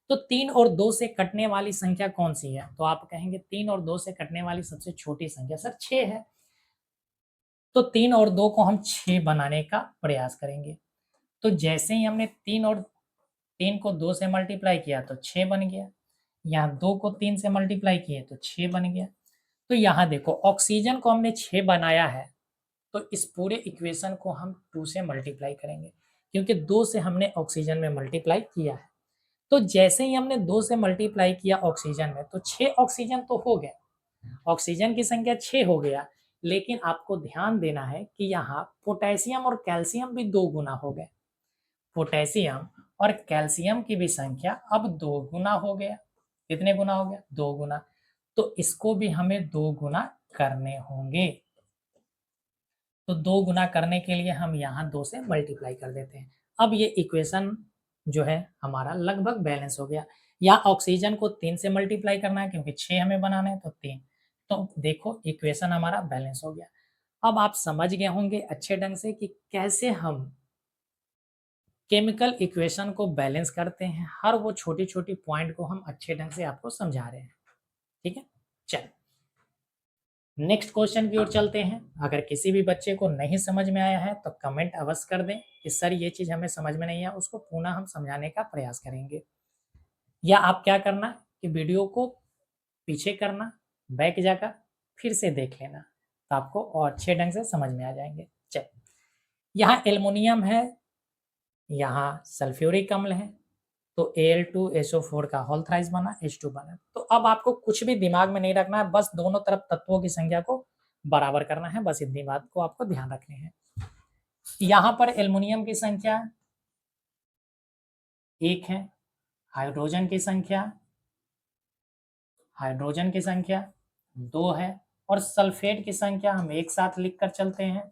तो 3 और 2 से कटने वाली संख्या कौन सी है, तो आप कहेंगे 3 और 2 से कटने वाली सबसे छोटी संख्या सर 6 है। तो 3 और 2 को हम 6 बनाने का प्रयास करेंगे। तो जैसे ही हमने 3 को 2 से मल्टीप्लाई किया तो 6 बन गया, यहाँ 2 को 3 से मल्टीप्लाई किए तो 6 बन गया। तो यहाँ देखो ऑक्सीजन को हमने 6 बनाया है, तो इस पूरे इक्वेशन को हम 2 से मल्टीप्लाई करेंगे, क्योंकि 2 से हमने ऑक्सीजन में मल्टीप्लाई किया है। तो जैसे ही हमने 2 से मल्टीप्लाई किया ऑक्सीजन में, तो 6 ऑक्सीजन तो हो गए, ऑक्सीजन की संख्या 6 हो गया। लेकिन आपको ध्यान देना है कि यहाँ पोटेशियम और कैल्शियम भी 2 गुना हो गए। पोटेशियम और कैल्शियम की भी संख्या अब 2 गुना हो गया। कितने गुना हो गया, 2 गुना। तो इसको भी हमें 2 गुना करने होंगे। तो 2 गुना करने के लिए हम यहाँ 2 से मल्टीप्लाई कर देते हैं। अब ये इक्वेशन जो है हमारा लगभग बैलेंस हो गया। या ऑक्सीजन को 3 से मल्टीप्लाई करना है, क्योंकि 6 हमें बनाना है तो 3। तो देखो इक्वेशन हमारा बैलेंस हो गया। अब आप समझ गए होंगे अच्छे ढंग से कि कैसे हम केमिकल इक्वेशन को बैलेंस करते हैं। हर वो छोटी छोटी पॉइंट को हम अच्छे ढंग से आपको समझा रहे हैं। ठीक है, चल नेक्स्ट क्वेश्चन की ओर चलते हैं। अगर किसी भी बच्चे को नहीं समझ में आया है तो कमेंट अवश्य कर दें कि सर ये चीज हमें समझ में नहीं है, उसको पुनः हम समझाने का प्रयास करेंगे। या आप क्या करना कि वीडियो को पीछे करना, बैक जाकर फिर से देख लेना, तो आपको और अच्छे ढंग से समझ में आ जाएंगे। चल यहाँ एल्युमिनियम है, यहाँ सल्फ्यूरिक अम्ल है, तो Al2SO4 का होल थ्राइस बना, H2 बना। तो अब आपको कुछ भी दिमाग में नहीं रखना है, बस दोनों तरफ तत्वों की संख्या को बराबर करना है, बस इतनी बात को आपको ध्यान रखनी है। यहाँ पर एल्युमिनियम की संख्या 1 है, हाइड्रोजन की संख्या 2 है, और सल्फेट की संख्या हम एक साथ लिख कर चलते हैं।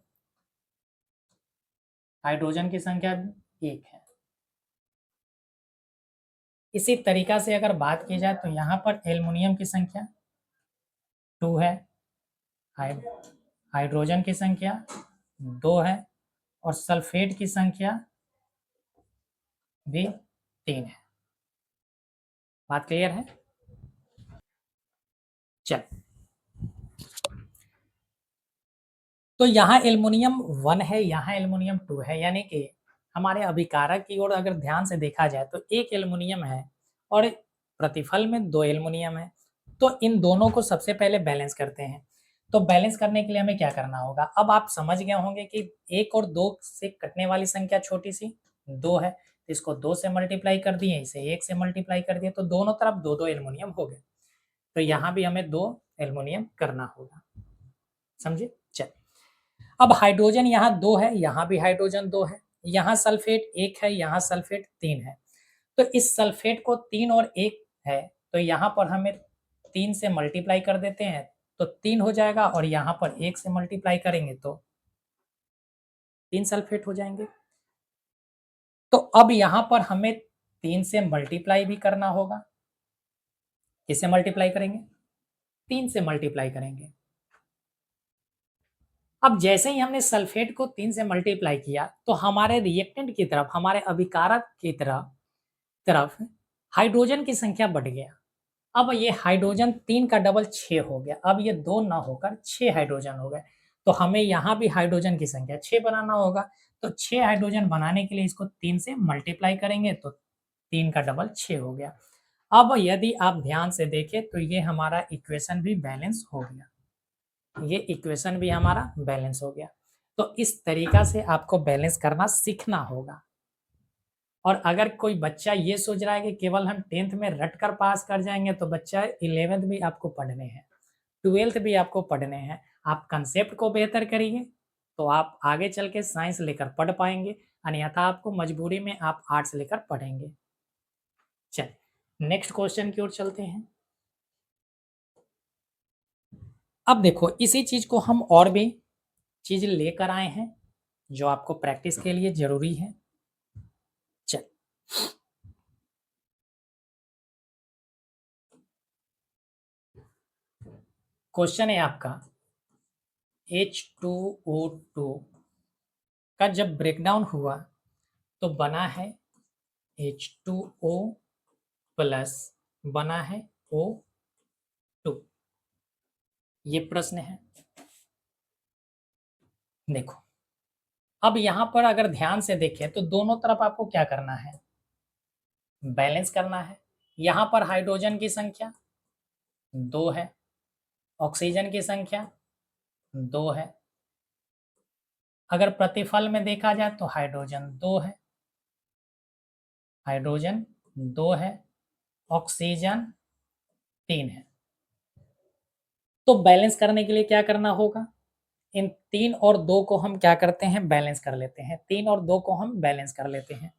हाइड्रोजन की संख्या 1 है। इसी तरीका से अगर बात की जाए तो यहाँ पर एल्युमिनियम की संख्या 2 है, हाइड्रोजन की संख्या 2 है, और सल्फेट की संख्या भी 3 है। बात क्लियर है? चल तो यहाँ एल्युमिनियम 1 है, यहाँ एल्युमिनियम 2 है, यानी कि हमारे अभिकारक की ओर अगर ध्यान से देखा जाए तो 1 एल्युमिनियम है और प्रतिफल में 2 एल्युमिनियम है। तो इन दोनों को सबसे पहले बैलेंस करते हैं। तो बैलेंस करने के लिए हमें क्या करना होगा, अब आप समझ गए होंगे कि 1 और 2 से कटने वाली संख्या छोटी सी 2 है, तो इसको 2 से मल्टीप्लाई कर दिए, इसे 1 से मल्टीप्लाई कर दिए, तो दोनों तरफ 2-2 एल्युमिनियम हो गए। तो यहाँ भी हमें 2 एल्युमिनियम करना होगा, समझे? चल अब हाइड्रोजन यहाँ 2 है, यहाँ भी हाइड्रोजन 2 है, यहाँ सल्फेट 1 है, यहाँ सल्फेट 3 है। तो इस सल्फेट को 3 और 1 है तो यहाँ पर हमें 3 से मल्टीप्लाई कर देते हैं तो 3 हो जाएगा, और यहाँ पर 1 से मल्टीप्लाई करेंगे तो 3 सल्फेट हो जाएंगे। तो अब यहाँ पर हमें 3 से मल्टीप्लाई भी करना होगा। किससे मल्टीप्लाई करेंगे? 3 से मल्टीप्लाई करेंगे। अब जैसे ही हमने सल्फेट को 3 से मल्टीप्लाई किया तो हमारे रिएक्टेंट की तरफ, हमारे अभिकारक की तरफ तरफ हाइड्रोजन की संख्या बढ़ गया। अब ये हाइड्रोजन 3 का डबल 6 हो गया। अब ये 2 ना होकर 6 हाइड्रोजन हो गए। तो हमें यहाँ भी हाइड्रोजन की संख्या 6 बनाना होगा। तो 6 हाइड्रोजन बनाने के लिए इसको 3 से मल्टीप्लाई करेंगे तो 3 का डबल 6 हो गया। अब यदि आप ध्यान से देखें तो ये हमारा इक्वेशन भी बैलेंस हो गया। ये इक्वेशन भी हमारा बैलेंस हो गया। तो इस तरीका से आपको बैलेंस करना सीखना होगा। और अगर कोई बच्चा ये सोच रहा है कि केवल हम 10th में रट कर पास कर जाएंगे, तो बच्चा 11th भी आपको पढ़ने हैं, 12th भी आपको पढ़ने हैं। आप कंसेप्ट को बेहतर करिए तो आप आगे चल के साइंस लेकर पढ़ पाएंगे, अन्यथा आपको मजबूरी में आप आर्ट्स लेकर पढ़ेंगे। चलिए नेक्स्ट क्वेश्चन की ओर चलते हैं। अब देखो इसी चीज को हम और भी चीज लेकर आए हैं जो आपको प्रैक्टिस के लिए जरूरी है। चल क्वेश्चन है आपका H2O2 का जब ब्रेकडाउन हुआ तो बना है H2O प्लस बना है O2। ये प्रश्न है। देखो अब यहां पर अगर ध्यान से देखें तो दोनों तरफ आपको क्या करना है? बैलेंस करना है। यहां पर हाइड्रोजन की संख्या 2 है, ऑक्सीजन की संख्या 2 है। अगर प्रतिफल में देखा जाए तो हाइड्रोजन 2 है, हाइड्रोजन 2 है, ऑक्सीजन 3 है। तो बैलेंस करने के लिए क्या करना होगा? इन 3 और 2 को हम क्या करते हैं? बैलेंस कर लेते हैं। 3 और 2 को हम बैलेंस कर लेते हैं।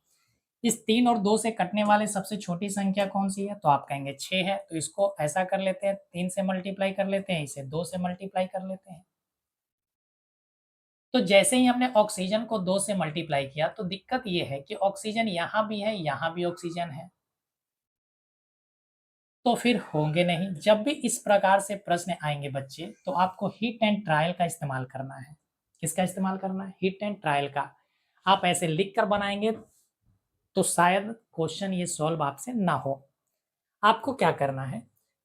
इस 3 और 2 से कटने वाले सबसे छोटी संख्या कौन सी है? तो आप कहेंगे 6 है। तो इसको ऐसा कर लेते हैं, 3 से मल्टीप्लाई कर लेते हैं, इसे 2 से मल्टीप्लाई कर लेते हैं। तो जैसे ही हमने ऑक्सीजन को 2 से मल्टीप्लाई किया तो दिक्कत ये है कि ऑक्सीजन यहाँ भी है, यहाँ भी ऑक्सीजन है, तो फिर होंगे नहीं। जब भी इस प्रकार से प्रश्न आएंगे बच्चे, तो आपको हिट एंड ट्रायल का इस्तेमाल करना है। किसका इस्तेमाल करना है? हिट एंड ट्रायल का। आप ऐसे लिख कर बनाएंगे तो शायद क्वेश्चन ये सॉल्व आपसे ना हो। आपको क्या करना है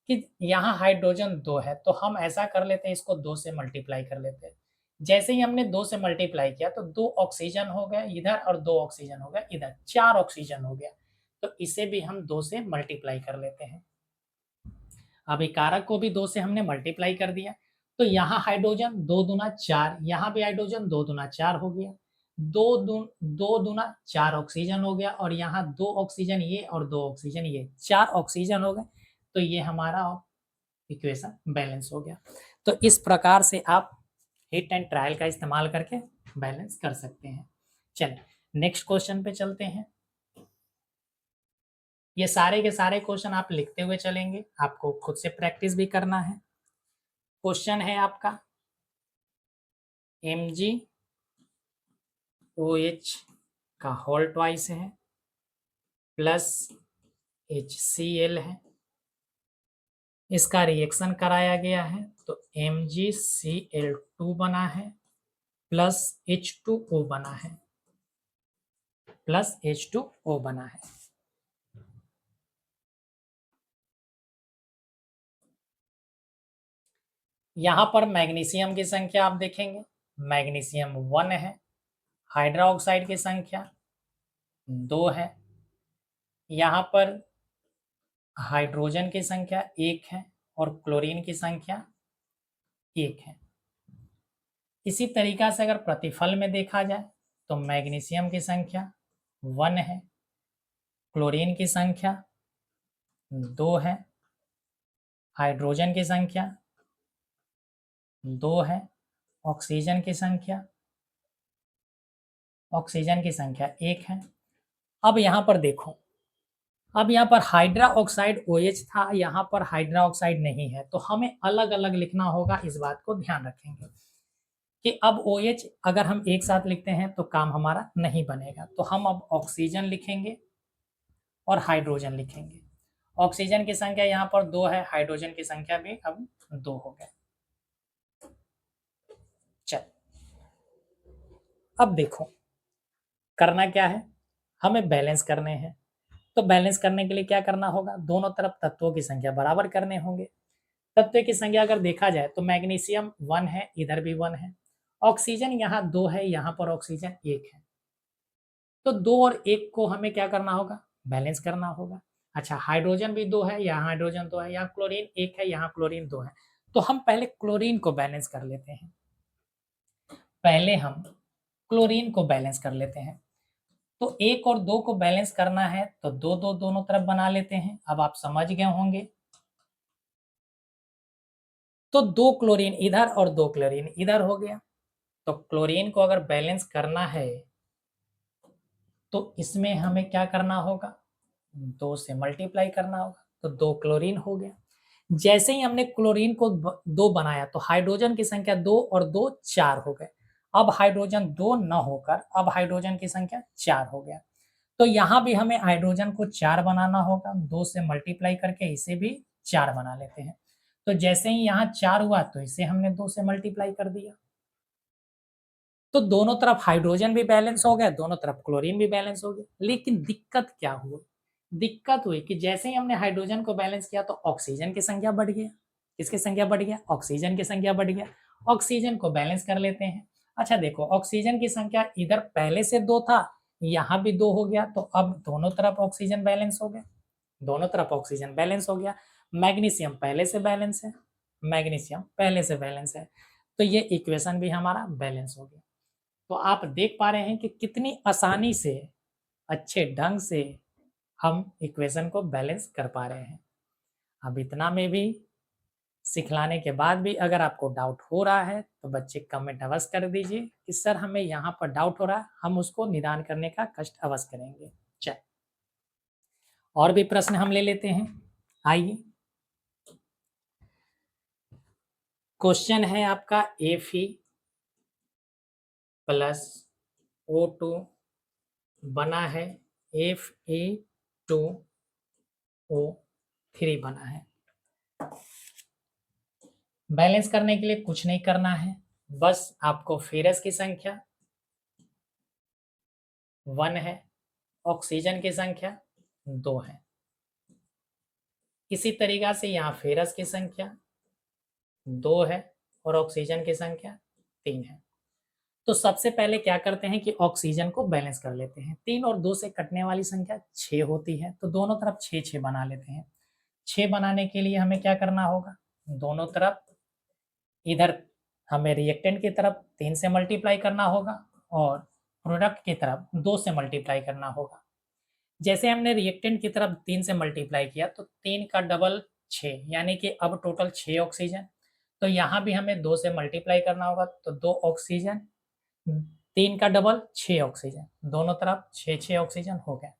कि यहाँ हाइड्रोजन 2 है तो हम ऐसा कर लेते हैं, इसको 2 से मल्टीप्लाई कर लेते हैं। जैसे ही हमने 2 से मल्टीप्लाई किया तो 2 ऑक्सीजन हो गया इधर और 2 ऑक्सीजन हो गया इधर, 4 ऑक्सीजन हो गया। तो इसे भी हम 2 से मल्टीप्लाई कर लेते हैं। अभिकारक को भी 2 से हमने मल्टीप्लाई कर दिया। तो यहाँ हाइड्रोजन 2 दूना 4, यहाँ भी हाइड्रोजन 2 दूना 4 हो गया। 2 दूना 4 ऑक्सीजन हो गया, और यहाँ 2 ऑक्सीजन ये और 2 ऑक्सीजन ये, 4 ऑक्सीजन हो गए। तो ये हमारा इक्वेशन बैलेंस हो गया। तो इस प्रकार से आप हिट एंड ट्रायल का इस्तेमाल करके बैलेंस कर सकते हैं। चलिए नेक्स्ट क्वेश्चन पे चलते हैं। ये सारे के सारे क्वेश्चन आप लिखते हुए चलेंगे, आपको खुद से प्रैक्टिस भी करना है। क्वेश्चन है आपका MgOH का होल ट्वाइस है प्लस HCl है, इसका रिएक्शन कराया गया है तो MgCl2 बना है प्लस H2O बना है, प्लस H2O बना है। यहां पर मैग्नीशियम की संख्या आप देखेंगे, मैग्नीशियम 1 है, हाइड्रोक्साइड की संख्या 2 है, यहाँ पर हाइड्रोजन की संख्या 1 है और क्लोरीन की संख्या 1 है। इसी तरीका से अगर प्रतिफल में देखा जाए तो मैग्नीशियम की संख्या 1 है, क्लोरीन की संख्या 2 है, हाइड्रोजन की संख्या 2 है, ऑक्सीजन की संख्या 1 है। अब यहाँ पर देखो अब यहाँ पर हाइड्रा ऑक्साइड OH था, यहाँ पर हाइड्रा ऑक्साइड नहीं है, तो हमें अलग अलग लिखना होगा। इस बात को ध्यान रखेंगे कि अब OH अगर हम एक साथ लिखते हैं तो काम हमारा नहीं बनेगा, तो हम अब ऑक्सीजन लिखेंगे और हाइड्रोजन लिखेंगे। ऑक्सीजन की संख्या यहाँ पर 2 है, हाइड्रोजन की संख्या भी अब 2 हो गए। चल, अब देखो करना क्या है, हमें बैलेंस करने हैं। तो बैलेंस करने के लिए क्या करना होगा, दोनों तरफ तत्वों की संख्या बराबर करने होंगे। तत्व की संख्या अगर देखा जाए तो मैग्नीशियम 1 है, इधर भी 1 है। ऑक्सीजन यहाँ 2 है, यहाँ पर ऑक्सीजन 1 है। तो 2 और 1 को हमें क्या करना होगा, बैलेंस करना होगा। अच्छा, हाइड्रोजन भी 2 है, यहाँ हाइड्रोजन 2 है, यहाँ क्लोरीन 1 है, यहाँ क्लोरीन 2 है। तो हम पहले क्लोरीन को बैलेंस कर लेते हैं। पहले हम क्लोरीन को बैलेंस कर लेते हैं। तो 1 और 2 को बैलेंस करना है तो 2 2 दोनों तरफ बना लेते हैं। अब आप समझ गए होंगे। तो 2 क्लोरीन इधर और 2 क्लोरीन इधर हो गया। तो क्लोरीन को अगर बैलेंस करना है तो इसमें हमें क्या करना होगा, 2 से मल्टीप्लाई करना होगा, तो 2 क्लोरीन हो गया। जैसे ही हमने क्लोरीन को 2 बनाया तो हाइड्रोजन की संख्या 2 और 2 4 हो गए। अब हाइड्रोजन 2 न होकर अब हाइड्रोजन की संख्या 4 हो गया। तो यहाँ भी हमें हाइड्रोजन को 4 बनाना होगा, 2 से मल्टीप्लाई करके इसे भी 4 बना लेते हैं। तो जैसे ही यहाँ 4 हुआ तो इसे हमने 2 से मल्टीप्लाई कर दिया। तो दोनों तरफ हाइड्रोजन भी बैलेंस हो गया, दोनों तरफ क्लोरीन भी बैलेंस हो गया। लेकिन दिक्कत क्या हुई, दिक्कत हुई कि जैसे ही हमने हाइड्रोजन को बैलेंस किया तो ऑक्सीजन की संख्या बढ़ गया। किसकी संख्या बढ़ गया, ऑक्सीजन की संख्या बढ़ गया। ऑक्सीजन को बैलेंस कर लेते हैं। अच्छा देखो, ऑक्सीजन की संख्या इधर पहले से 2 था, यहाँ भी 2 हो गया, तो अब दोनों तरफ ऑक्सीजन बैलेंस हो गया। दोनों तरफ ऑक्सीजन बैलेंस हो गया। मैग्नीशियम पहले से बैलेंस है, मैग्नीशियम पहले से बैलेंस है, तो ये इक्वेशन भी हमारा बैलेंस हो गया। तो आप देख पा रहे हैं कि कितनी आसानी से, अच्छे ढंग से हम इक्वेशन को बैलेंस कर पा रहे हैं। अब इतना में भी सिखलाने के बाद भी अगर आपको डाउट हो रहा है तो बच्चे कमेंट अवश्य कर दीजिए कि सर हमें यहाँ पर डाउट हो रहा है, हम उसको निदान करने का कष्ट अवश्य करेंगे। चल, और भी प्रश्न हम ले लेते हैं। आइए, क्वेश्चन है आपका Fe प्लस O2 बना है Fe2O3 बना है। बैलेंस करने के लिए कुछ नहीं करना है, बस आपको फेरस की संख्या 1 है, ऑक्सीजन की संख्या 2 है। इसी तरीका से यहाँ फेरस की संख्या 2 है और ऑक्सीजन की संख्या 3 है। तो सबसे पहले क्या करते हैं कि ऑक्सीजन को बैलेंस कर लेते हैं। 3 और 2 से कटने वाली संख्या 6 होती है, तो दोनों तरफ 6 6 बना लेते हैं। 6 बनाने के लिए हमें क्या करना होगा, दोनों तरफ इधर हमें रिएक्टेंट की तरफ 3 से मल्टीप्लाई करना होगा और प्रोडक्ट की तरफ 2 से मल्टीप्लाई करना होगा। जैसे हमने रिएक्टेंट की तरफ 3 से मल्टीप्लाई किया तो 3 का डबल 6, यानी कि अब टोटल 6 ऑक्सीजन। तो यहाँ भी हमें 2 से मल्टीप्लाई करना होगा, तो 2 ऑक्सीजन, 3 का डबल 6 ऑक्सीजन, दोनों तरफ 6 6 ऑक्सीजन हो गया।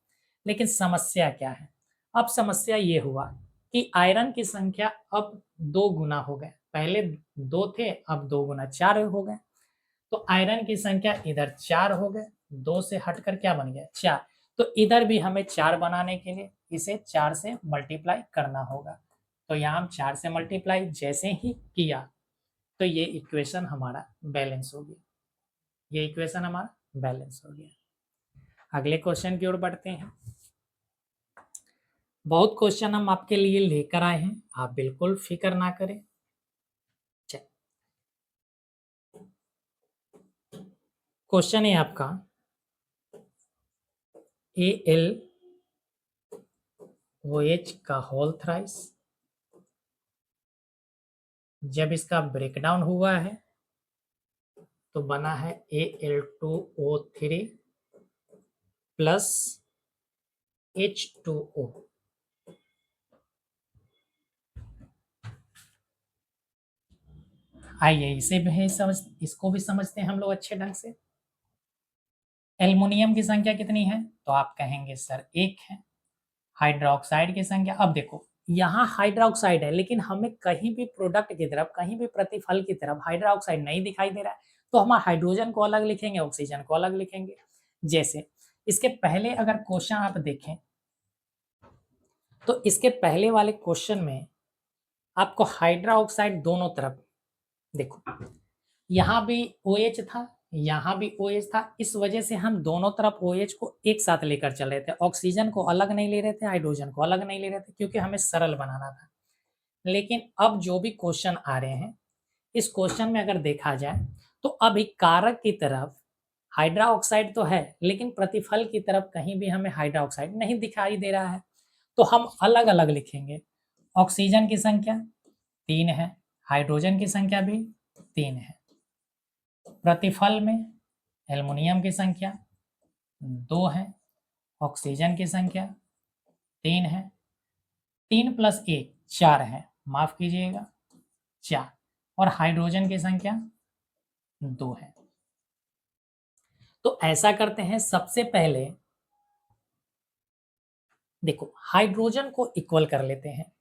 लेकिन समस्या क्या है, अब समस्या ये हुआ कि आयरन की संख्या अब 2 गुना हो गए। पहले 2 थे, अब 2 गुना 4 हो गए। तो आयरन की संख्या इधर 4 हो गए, 2 से हटकर क्या बन गया, 4। तो इधर भी हमें 4 बनाने के लिए इसे 4 से मल्टीप्लाई करना होगा। तो यहाँ हम 4 से मल्टीप्लाई जैसे ही किया तो ये इक्वेशन हमारा बैलेंस हो गया। ये इक्वेशन हमारा बैलेंस हो गया। अगले क्वेश्चन की ओर बढ़ते हैं। बहुत क्वेश्चन हम आपके लिए लेकर आए हैं, आप बिल्कुल फिक्र ना करें। क्वेश्चन है आपका AlOH का होल थ्राइस, जब इसका ब्रेकडाउन हुआ है तो बना है Al2O3 प्लस H2O। आइए इसे भी समझ, इसको भी समझते हैं हम लोग अच्छे ढंग से। एल्युमिनियम की संख्या कितनी है, तो आप कहेंगे सर 1 है। हाइड्रोक्साइड की संख्या, अब देखो यहाँ हाइड्रोक्साइड है लेकिन हमें कहीं भी प्रोडक्ट की तरफ, कहीं भी प्रतिफल की तरफ हाइड्रोक्साइड नहीं दिखाई दे रहा है, तो हम हाइड्रोजन को अलग लिखेंगे, ऑक्सीजन को अलग लिखेंगे। जैसे इसके पहले अगर क्वेश्चन आप देखें तो इसके पहले वाले क्वेश्चन में आपको हाइड्रोक्साइड दोनों तरफ, देखो यहाँ भी OH था, यहाँ भी OH था, इस वजह से हम दोनों तरफ OH को एक साथ लेकर चल रहे थे, ऑक्सीजन को अलग नहीं ले रहे थे, हाइड्रोजन को अलग नहीं ले रहे थे, क्योंकि हमें सरल बनाना था। लेकिन अब जो भी क्वेश्चन आ रहे हैं, इस क्वेश्चन में अगर देखा जाए तो अभी कारक की तरफ हाइड्रोक्साइड तो है लेकिन प्रतिफल की तरफ कहीं भी हमें हाइड्रोक्साइड नहीं दिखाई दे रहा है, तो हम अलग अलग लिखेंगे। ऑक्सीजन की संख्या 3 है, हाइड्रोजन की संख्या भी 3 है। प्रतिफल में एल्युमिनियम की संख्या 2 है, ऑक्सीजन की संख्या 3 है, 3 + 1 4 है, माफ कीजिएगा 4, और हाइड्रोजन की संख्या 2 है। तो ऐसा करते हैं, सबसे पहले देखो हाइड्रोजन को इक्वल कर लेते हैं,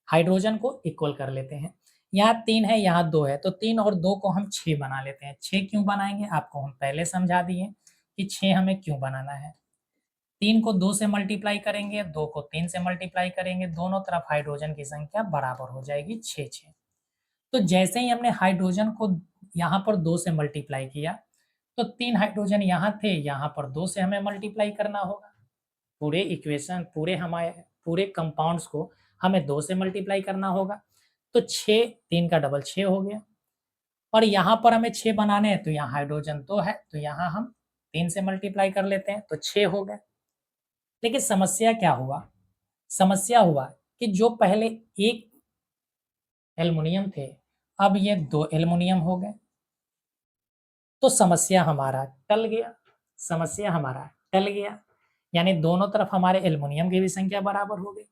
हाइड्रोजन को इक्वल कर लेते हैं। यहाँ 3 है, यहाँ 2 है, तो 3 और 2 को हम 6 बना लेते हैं। 6 क्यों बनाएंगे, आपको हम पहले समझा दिए कि 6 हमें क्यों बनाना है। 3 को 2 से मल्टीप्लाई करेंगे, 2 को 3 से मल्टीप्लाई करेंगे, दोनों तरफ हाइड्रोजन की संख्या बराबर हो जाएगी 6। तो जैसे ही हमने हाइड्रोजन को यहाँ पर 2 से मल्टीप्लाई किया, तो 3 हाइड्रोजन यहाँ थे, यहाँ पर 2 से हमें मल्टीप्लाई करना होगा। पूरे इक्वेशन, पूरे कंपाउंड्स को हमें 2 से मल्टीप्लाई करना होगा। तो 6, 3 का डबल 6 हो गया, और यहाँ पर हमें 6 बनाने हैं, तो यहाँ हाइड्रोजन 2 है, तो यहाँ हम 3 से मल्टीप्लाई कर लेते हैं, तो 6 हो गए। लेकिन समस्या क्या हुआ, समस्या हुआ कि जो पहले एक एल्युमिनियम थे, अब ये 2 एल्युमिनियम हो गए, तो समस्या हमारा टल गया, समस्या हमारा टल गया, यानी दोनों तरफ हमारे एल्युमिनियम की भी संख्या बराबर हो गई।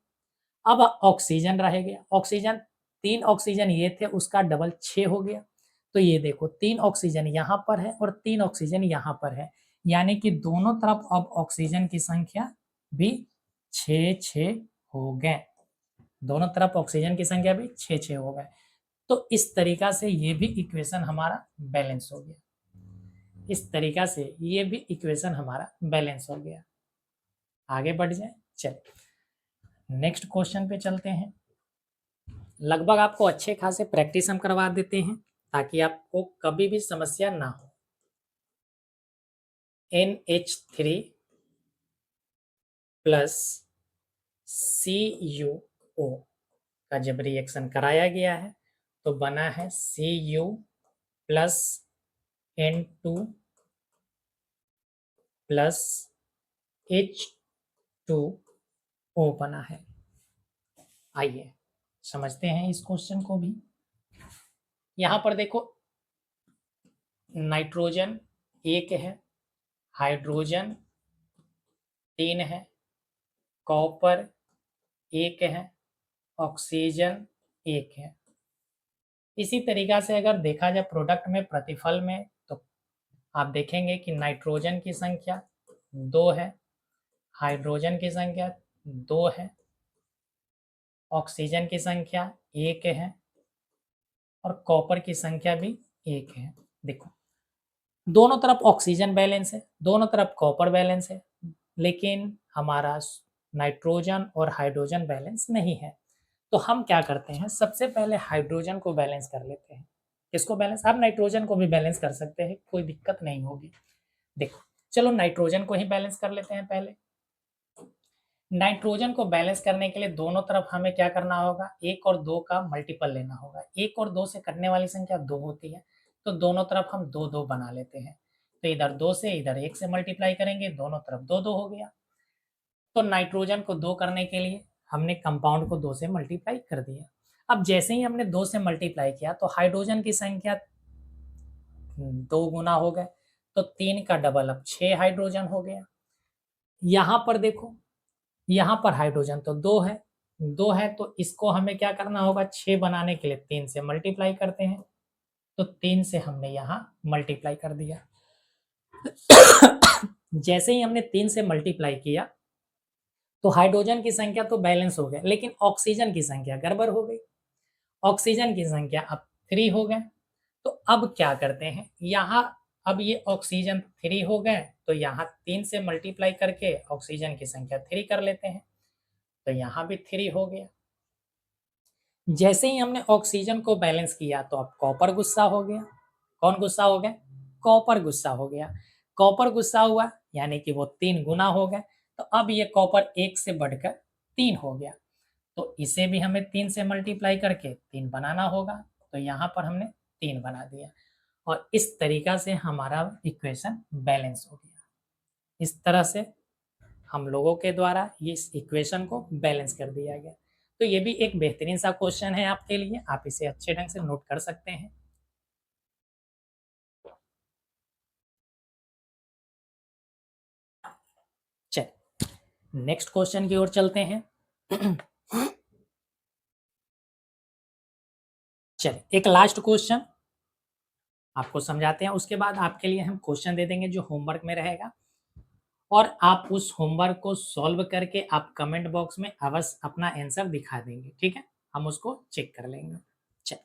अब ऑक्सीजन रह गया, ऑक्सीजन 3 ऑक्सीजन ये थे, उसका डबल 6 हो गया। तो ये देखो 3 ऑक्सीजन यहाँ पर है और 3 ऑक्सीजन यहाँ पर है, यानी कि दोनों तरफ अब ऑक्सीजन की संख्या भी 6 हो गए, दोनों तरफ ऑक्सीजन की संख्या भी 6 हो गए। तो इस तरीका से ये भी इक्वेशन हमारा बैलेंस हो गया, इस तरीका से ये भी इक्वेशन हमारा बैलेंस हो गया। आगे बढ़ जाए, चलिए नेक्स्ट क्वेश्चन पे चलते हैं। लगभग आपको अच्छे खासे प्रैक्टिस हम करवा देते हैं ताकि आपको कभी भी समस्या ना हो। NH3 प्लस CuO का जब रिएक्शन कराया गया है तो बना है Cu plus N2 plus H2O बना है। आइए समझते हैं इस क्वेश्चन को भी। यहाँ पर देखो नाइट्रोजन 1 है, हाइड्रोजन 3 है, कॉपर 1 है, ऑक्सीजन 1 है। इसी तरीका से अगर देखा जाए प्रोडक्ट में, प्रतिफल में, तो आप देखेंगे कि नाइट्रोजन की संख्या 2 है, हाइड्रोजन की संख्या 2 है, ऑक्सीजन की संख्या 1 है और कॉपर की संख्या भी 1 है। देखो दोनों तरफ ऑक्सीजन बैलेंस है, दोनों तरफ कॉपर बैलेंस है, लेकिन हमारा नाइट्रोजन और हाइड्रोजन बैलेंस नहीं है। तो हम क्या करते हैं, सबसे पहले हाइड्रोजन को बैलेंस कर लेते हैं। किसको बैलेंस, आप नाइट्रोजन को भी बैलेंस कर सकते हैं, कोई दिक्कत नहीं होगी। देखो चलो नाइट्रोजन को ही बैलेंस कर लेते हैं। पहले नाइट्रोजन को बैलेंस करने के लिए दोनों तरफ हमें क्या करना होगा, 1 और 2 का मल्टीपल लेना होगा। 1 और 2 से कटने वाली संख्या 2 होती है, तो दोनों तरफ हम 2 बना लेते हैं। तो इधर 2 से इधर 1 से मल्टीप्लाई करेंगे, दोनों तरफ 2 हो गया। तो नाइट्रोजन को 2 करने के लिए हमने कंपाउंड को 2 से मल्टीप्लाई कर दिया। अब जैसे ही हमने 2 से मल्टीप्लाई किया तो हाइड्रोजन की संख्या 2 गुना हो गए, तो 3 का डबल अब 6 हाइड्रोजन हो गया। यहाँ पर देखो, यहाँ पर हाइड्रोजन तो 2 है, तो इसको हमें क्या करना होगा, 6 बनाने के लिए 3 से मल्टीप्लाई करते हैं, तो 3 से हमने यहाँ मल्टीप्लाई कर दिया। जैसे ही हमने 3 से मल्टीप्लाई किया तो हाइड्रोजन की संख्या तो बैलेंस हो गया, लेकिन ऑक्सीजन की संख्या गड़बड़ हो गई। ऑक्सीजन की संख्या अब 3 हो गए। तो अब क्या करते हैं, यहाँ अब ये ऑक्सीजन 3 हो गए, तो यहाँ 3 से मल्टीप्लाई करके ऑक्सीजन की संख्या 3 कर लेते हैं, तो यहाँ भी 3 हो गया। जैसे ही हमने ऑक्सीजन को बैलेंस किया तो अब कॉपर गुस्सा हो गया। कौन गुस्सा हो गया? कॉपर गुस्सा हो गया। कॉपर गुस्सा हुआ यानी कि वो 3 गुना हो गए, तो अब ये कॉपर 1 से बढ़कर 3 हो गया। तो इसे भी हमें 3 से मल्टीप्लाई करके 3 बनाना होगा, तो यहाँ पर हमने 3 बना दिया और इस तरीका से हमारा इक्वेशन बैलेंस हो गया। इस तरह से हम लोगों के द्वारा इस इक्वेशन को बैलेंस कर दिया गया। तो ये भी एक बेहतरीन सा क्वेश्चन है आपके लिए, आप इसे अच्छे ढंग से नोट कर सकते हैं। चलिए नेक्स्ट क्वेश्चन की ओर चलते हैं। चलिए एक लास्ट क्वेश्चन आपको समझाते हैं, उसके बाद आपके लिए हम क्वेश्चन दे देंगे जो होमवर्क में रहेगा और आप उस होमवर्क को सॉल्व करके आप कमेंट बॉक्स में अवश्य अपना आंसर दिखा देंगे, ठीक है? हम उसको चेक कर लेंगे। चलिए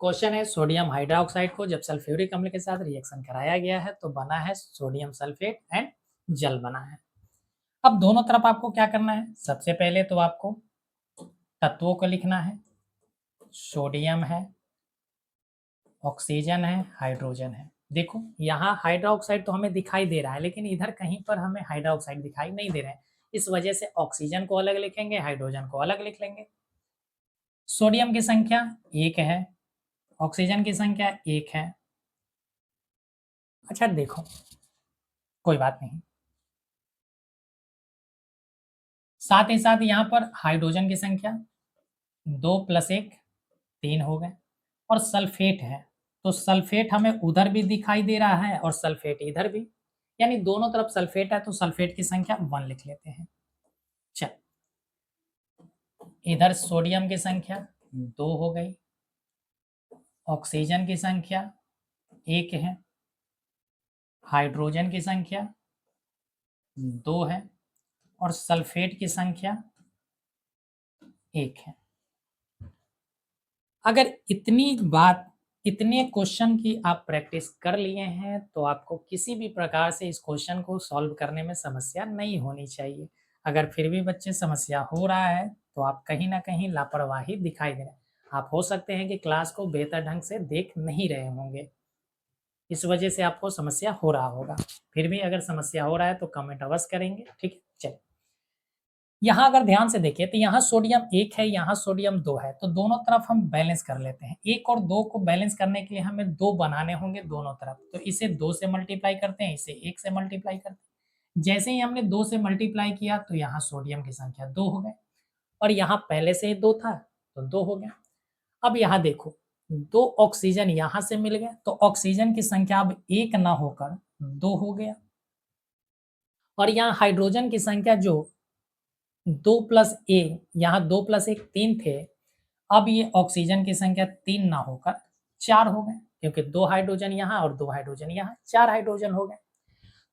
क्वेश्चन है, सोडियम हाइड्रोक्साइड को जब सल्फ्यूरिक अम्ल के साथ रिएक्शन कराया गया है तो बना है सोडियम सल्फेट एंड जल बना है। अब दोनों तरफ आपको क्या करना है, सबसे पहले तो आपको तत्वों को लिखना है। सोडियम है, ऑक्सीजन है, हाइड्रोजन है। देखो यहाँ हाइड्रोक्साइड तो हमें दिखाई दे रहा है, लेकिन इधर कहीं पर हमें हाइड्रोक्साइड दिखाई नहीं दे रहा है। इस वजह से ऑक्सीजन को अलग लिखेंगे, हाइड्रोजन को अलग लिख लेंगे। सोडियम की संख्या 1 है, ऑक्सीजन की संख्या 1 है। अच्छा देखो, कोई बात नहीं। साथ ही साथ यहाँ पर हाइड्रोजन की संख्या 2 + 1 3 हो गए और सल्फेट है, तो सल्फेट हमें उधर भी दिखाई दे रहा है और सल्फेट इधर भी, यानी दोनों तरफ सल्फेट है, तो सल्फेट की संख्या 1 लिख लेते हैं। चल, इधर सोडियम की संख्या 2 हो गई, ऑक्सीजन की संख्या 1 है, हाइड्रोजन की संख्या 2 है और सल्फेट की संख्या 1 है। अगर इतने क्वेश्चन की आप प्रैक्टिस कर लिए हैं तो आपको किसी भी प्रकार से इस क्वेश्चन को सॉल्व करने में समस्या नहीं होनी चाहिए। अगर फिर भी बच्चे समस्या हो रहा है तो आप कहीं ना कहीं लापरवाही दिखाई दे रहे हैं। आप हो सकते हैं कि क्लास को बेहतर ढंग से देख नहीं रहे होंगे, इस वजह से आपको समस्या हो रहा होगा। फिर भी अगर समस्या हो रहा है तो कमेंट अवश्य करेंगे, ठीक है? चलिए यहाँ अगर ध्यान से देखें तो यहाँ सोडियम 1 है, यहाँ सोडियम 2 है, तो दोनों तरफ हम बैलेंस कर लेते हैं। 1 और 2 को बैलेंस करने के लिए हमें 2 बनाने होंगे दोनों तरफ, तो इसे 2 से मल्टीप्लाई करते हैं, इसे 1 से मल्टीप्लाई करते हैं। जैसे ही हमने 2 से मल्टीप्लाई किया तो यहाँ सोडियम की संख्या 2 हो गए और यहाँ पहले से ही 2 था तो 2 हो गया। अब यहाँ देखो, 2 ऑक्सीजन यहाँ से मिल गए, तो ऑक्सीजन की संख्या अब 1 ना होकर 2 हो गया और यहाँ हाइड्रोजन की संख्या जो 2 + 1, यहाँ 2 + 1 3 थे, अब ये ऑक्सीजन की संख्या 3 ना होकर 4 हो गए, क्योंकि 2 हाइड्रोजन यहाँ और 2 हाइड्रोजन यहाँ, 4 हाइड्रोजन हो गए।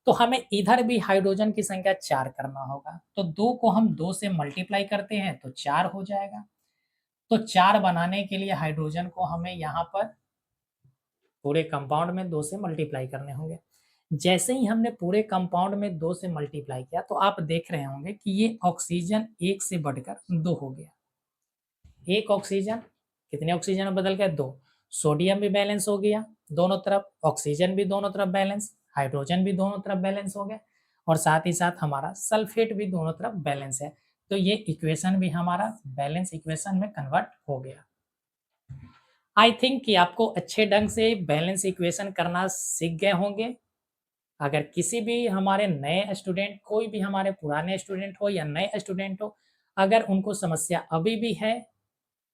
तो हमें इधर भी हाइड्रोजन की संख्या 4 करना होगा, तो 2 को हम 2 से मल्टीप्लाई करते हैं तो 4 हो जाएगा। तो 4 बनाने के लिए हाइड्रोजन को हमें यहाँ पर पूरे कंपाउंड में 2 से मल्टीप्लाई करने होंगे। जैसे ही हमने पूरे कंपाउंड में 2 से मल्टीप्लाई किया तो आप देख रहे होंगे कि ये ऑक्सीजन 1 से बढ़कर 2 हो गया। एक ऑक्सीजन, कितने ऑक्सीजन में बदल गए? 2। सोडियम भी बैलेंस हो गया दोनों तरफ, ऑक्सीजन भी दोनों तरफ बैलेंस, हाइड्रोजन भी दोनों तरफ बैलेंस हो गया और साथ ही साथ हमारा सल्फेट भी दोनों तरफ बैलेंस है। तो ये इक्वेशन भी हमारा बैलेंस इक्वेशन में कन्वर्ट हो गया। आई थिंक कि आपको अच्छे ढंग से बैलेंस इक्वेशन करना सीख गए होंगे। अगर किसी भी हमारे नए स्टूडेंट, कोई भी हमारे पुराने स्टूडेंट हो या नए स्टूडेंट हो, अगर उनको समस्या अभी भी है,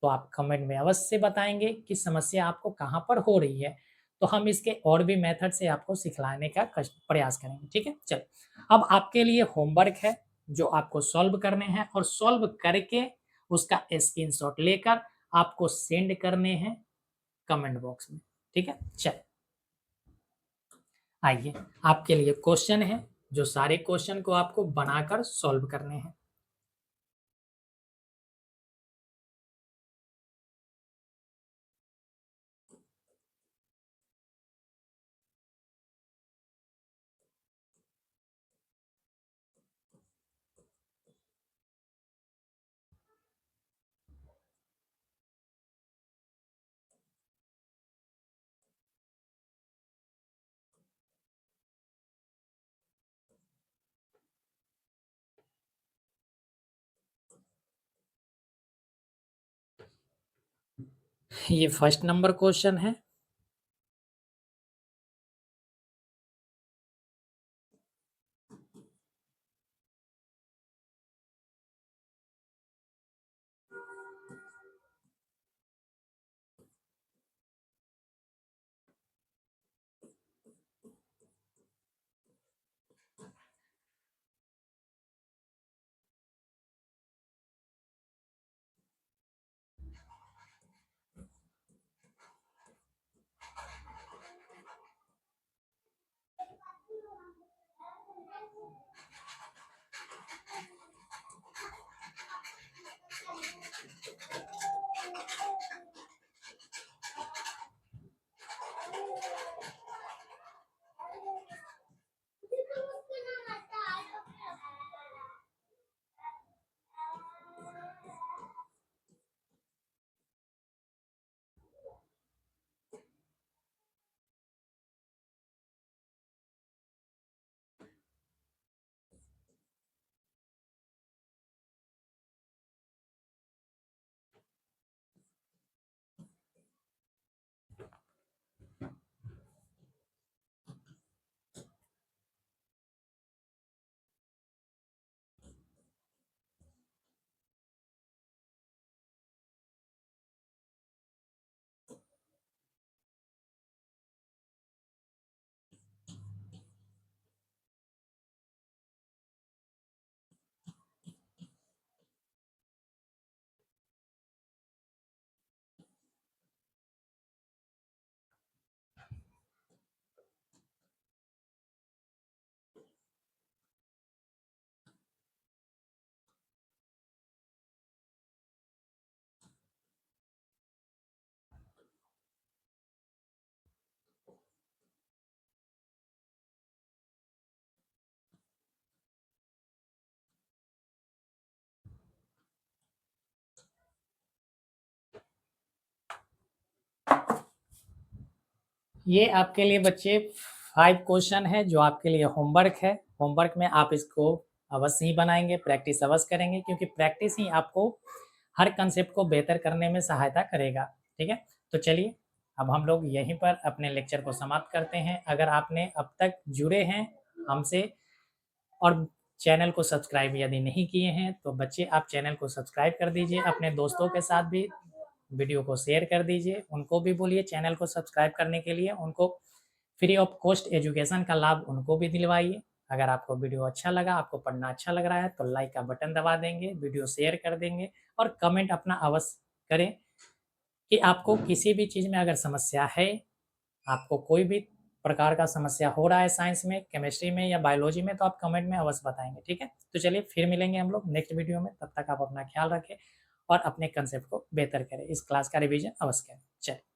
तो आप कमेंट में अवश्य बताएँगे कि समस्या आपको कहाँ पर हो रही है। तो हम इसके और भी मेथड से आपको सिखलाने का प्रयास करेंगे, ठीक है? चलिए, अब आपके लिए होमवर्क है, जो आपको सॉल्व करने हैं और सॉल्व करके उसका स्क्रीनशॉट लेकर आपको सेंड करने हैं कमेंट बॉक्स में, ठीक है? चलिए, आइए, आपके लिए क्वेश्चन है, जो सारे क्वेश्चन को आपको बनाकर सॉल्व करने हैं। ये फर्स्ट नंबर क्वेश्चन है। ये आपके लिए बच्चे 5 क्वेश्चन है, जो आपके लिए होमवर्क है। होमवर्क में आप इसको अवश्य ही बनाएँगे, प्रैक्टिस अवश्य करेंगे, क्योंकि प्रैक्टिस ही आपको हर कंसेप्ट को बेहतर करने में सहायता करेगा, ठीक है? तो चलिए, अब हम लोग यहीं पर अपने लेक्चर को समाप्त करते हैं। अगर आपने अब तक जुड़े हैं हमसे और चैनल को सब्सक्राइब यदि नहीं किए हैं, तो बच्चे आप चैनल को सब्सक्राइब कर दीजिए। अपने दोस्तों के साथ भी वीडियो को शेयर कर दीजिए, उनको भी बोलिए चैनल को सब्सक्राइब करने के लिए। उनको फ्री ऑफ कॉस्ट एजुकेशन का लाभ उनको भी दिलवाइए। अगर आपको वीडियो अच्छा लगा, आपको पढ़ना अच्छा लग रहा है, तो लाइक का बटन दबा देंगे, वीडियो शेयर कर देंगे और कमेंट अपना अवश्य करें कि आपको किसी भी चीज़ में अगर समस्या है, आपको कोई भी प्रकार का समस्या हो रहा है साइंस में, केमिस्ट्री में या बायोलॉजी में, तो आप कमेंट में अवश्य बताएँगे, ठीक है? तो चलिए, फिर मिलेंगे हम लोग नेक्स्ट वीडियो में। तब तक आप अपना ख्याल रखें और अपने कंसेप्ट को बेहतर करें। इस क्लास का रिवीजन अवश्य करें। चलिए।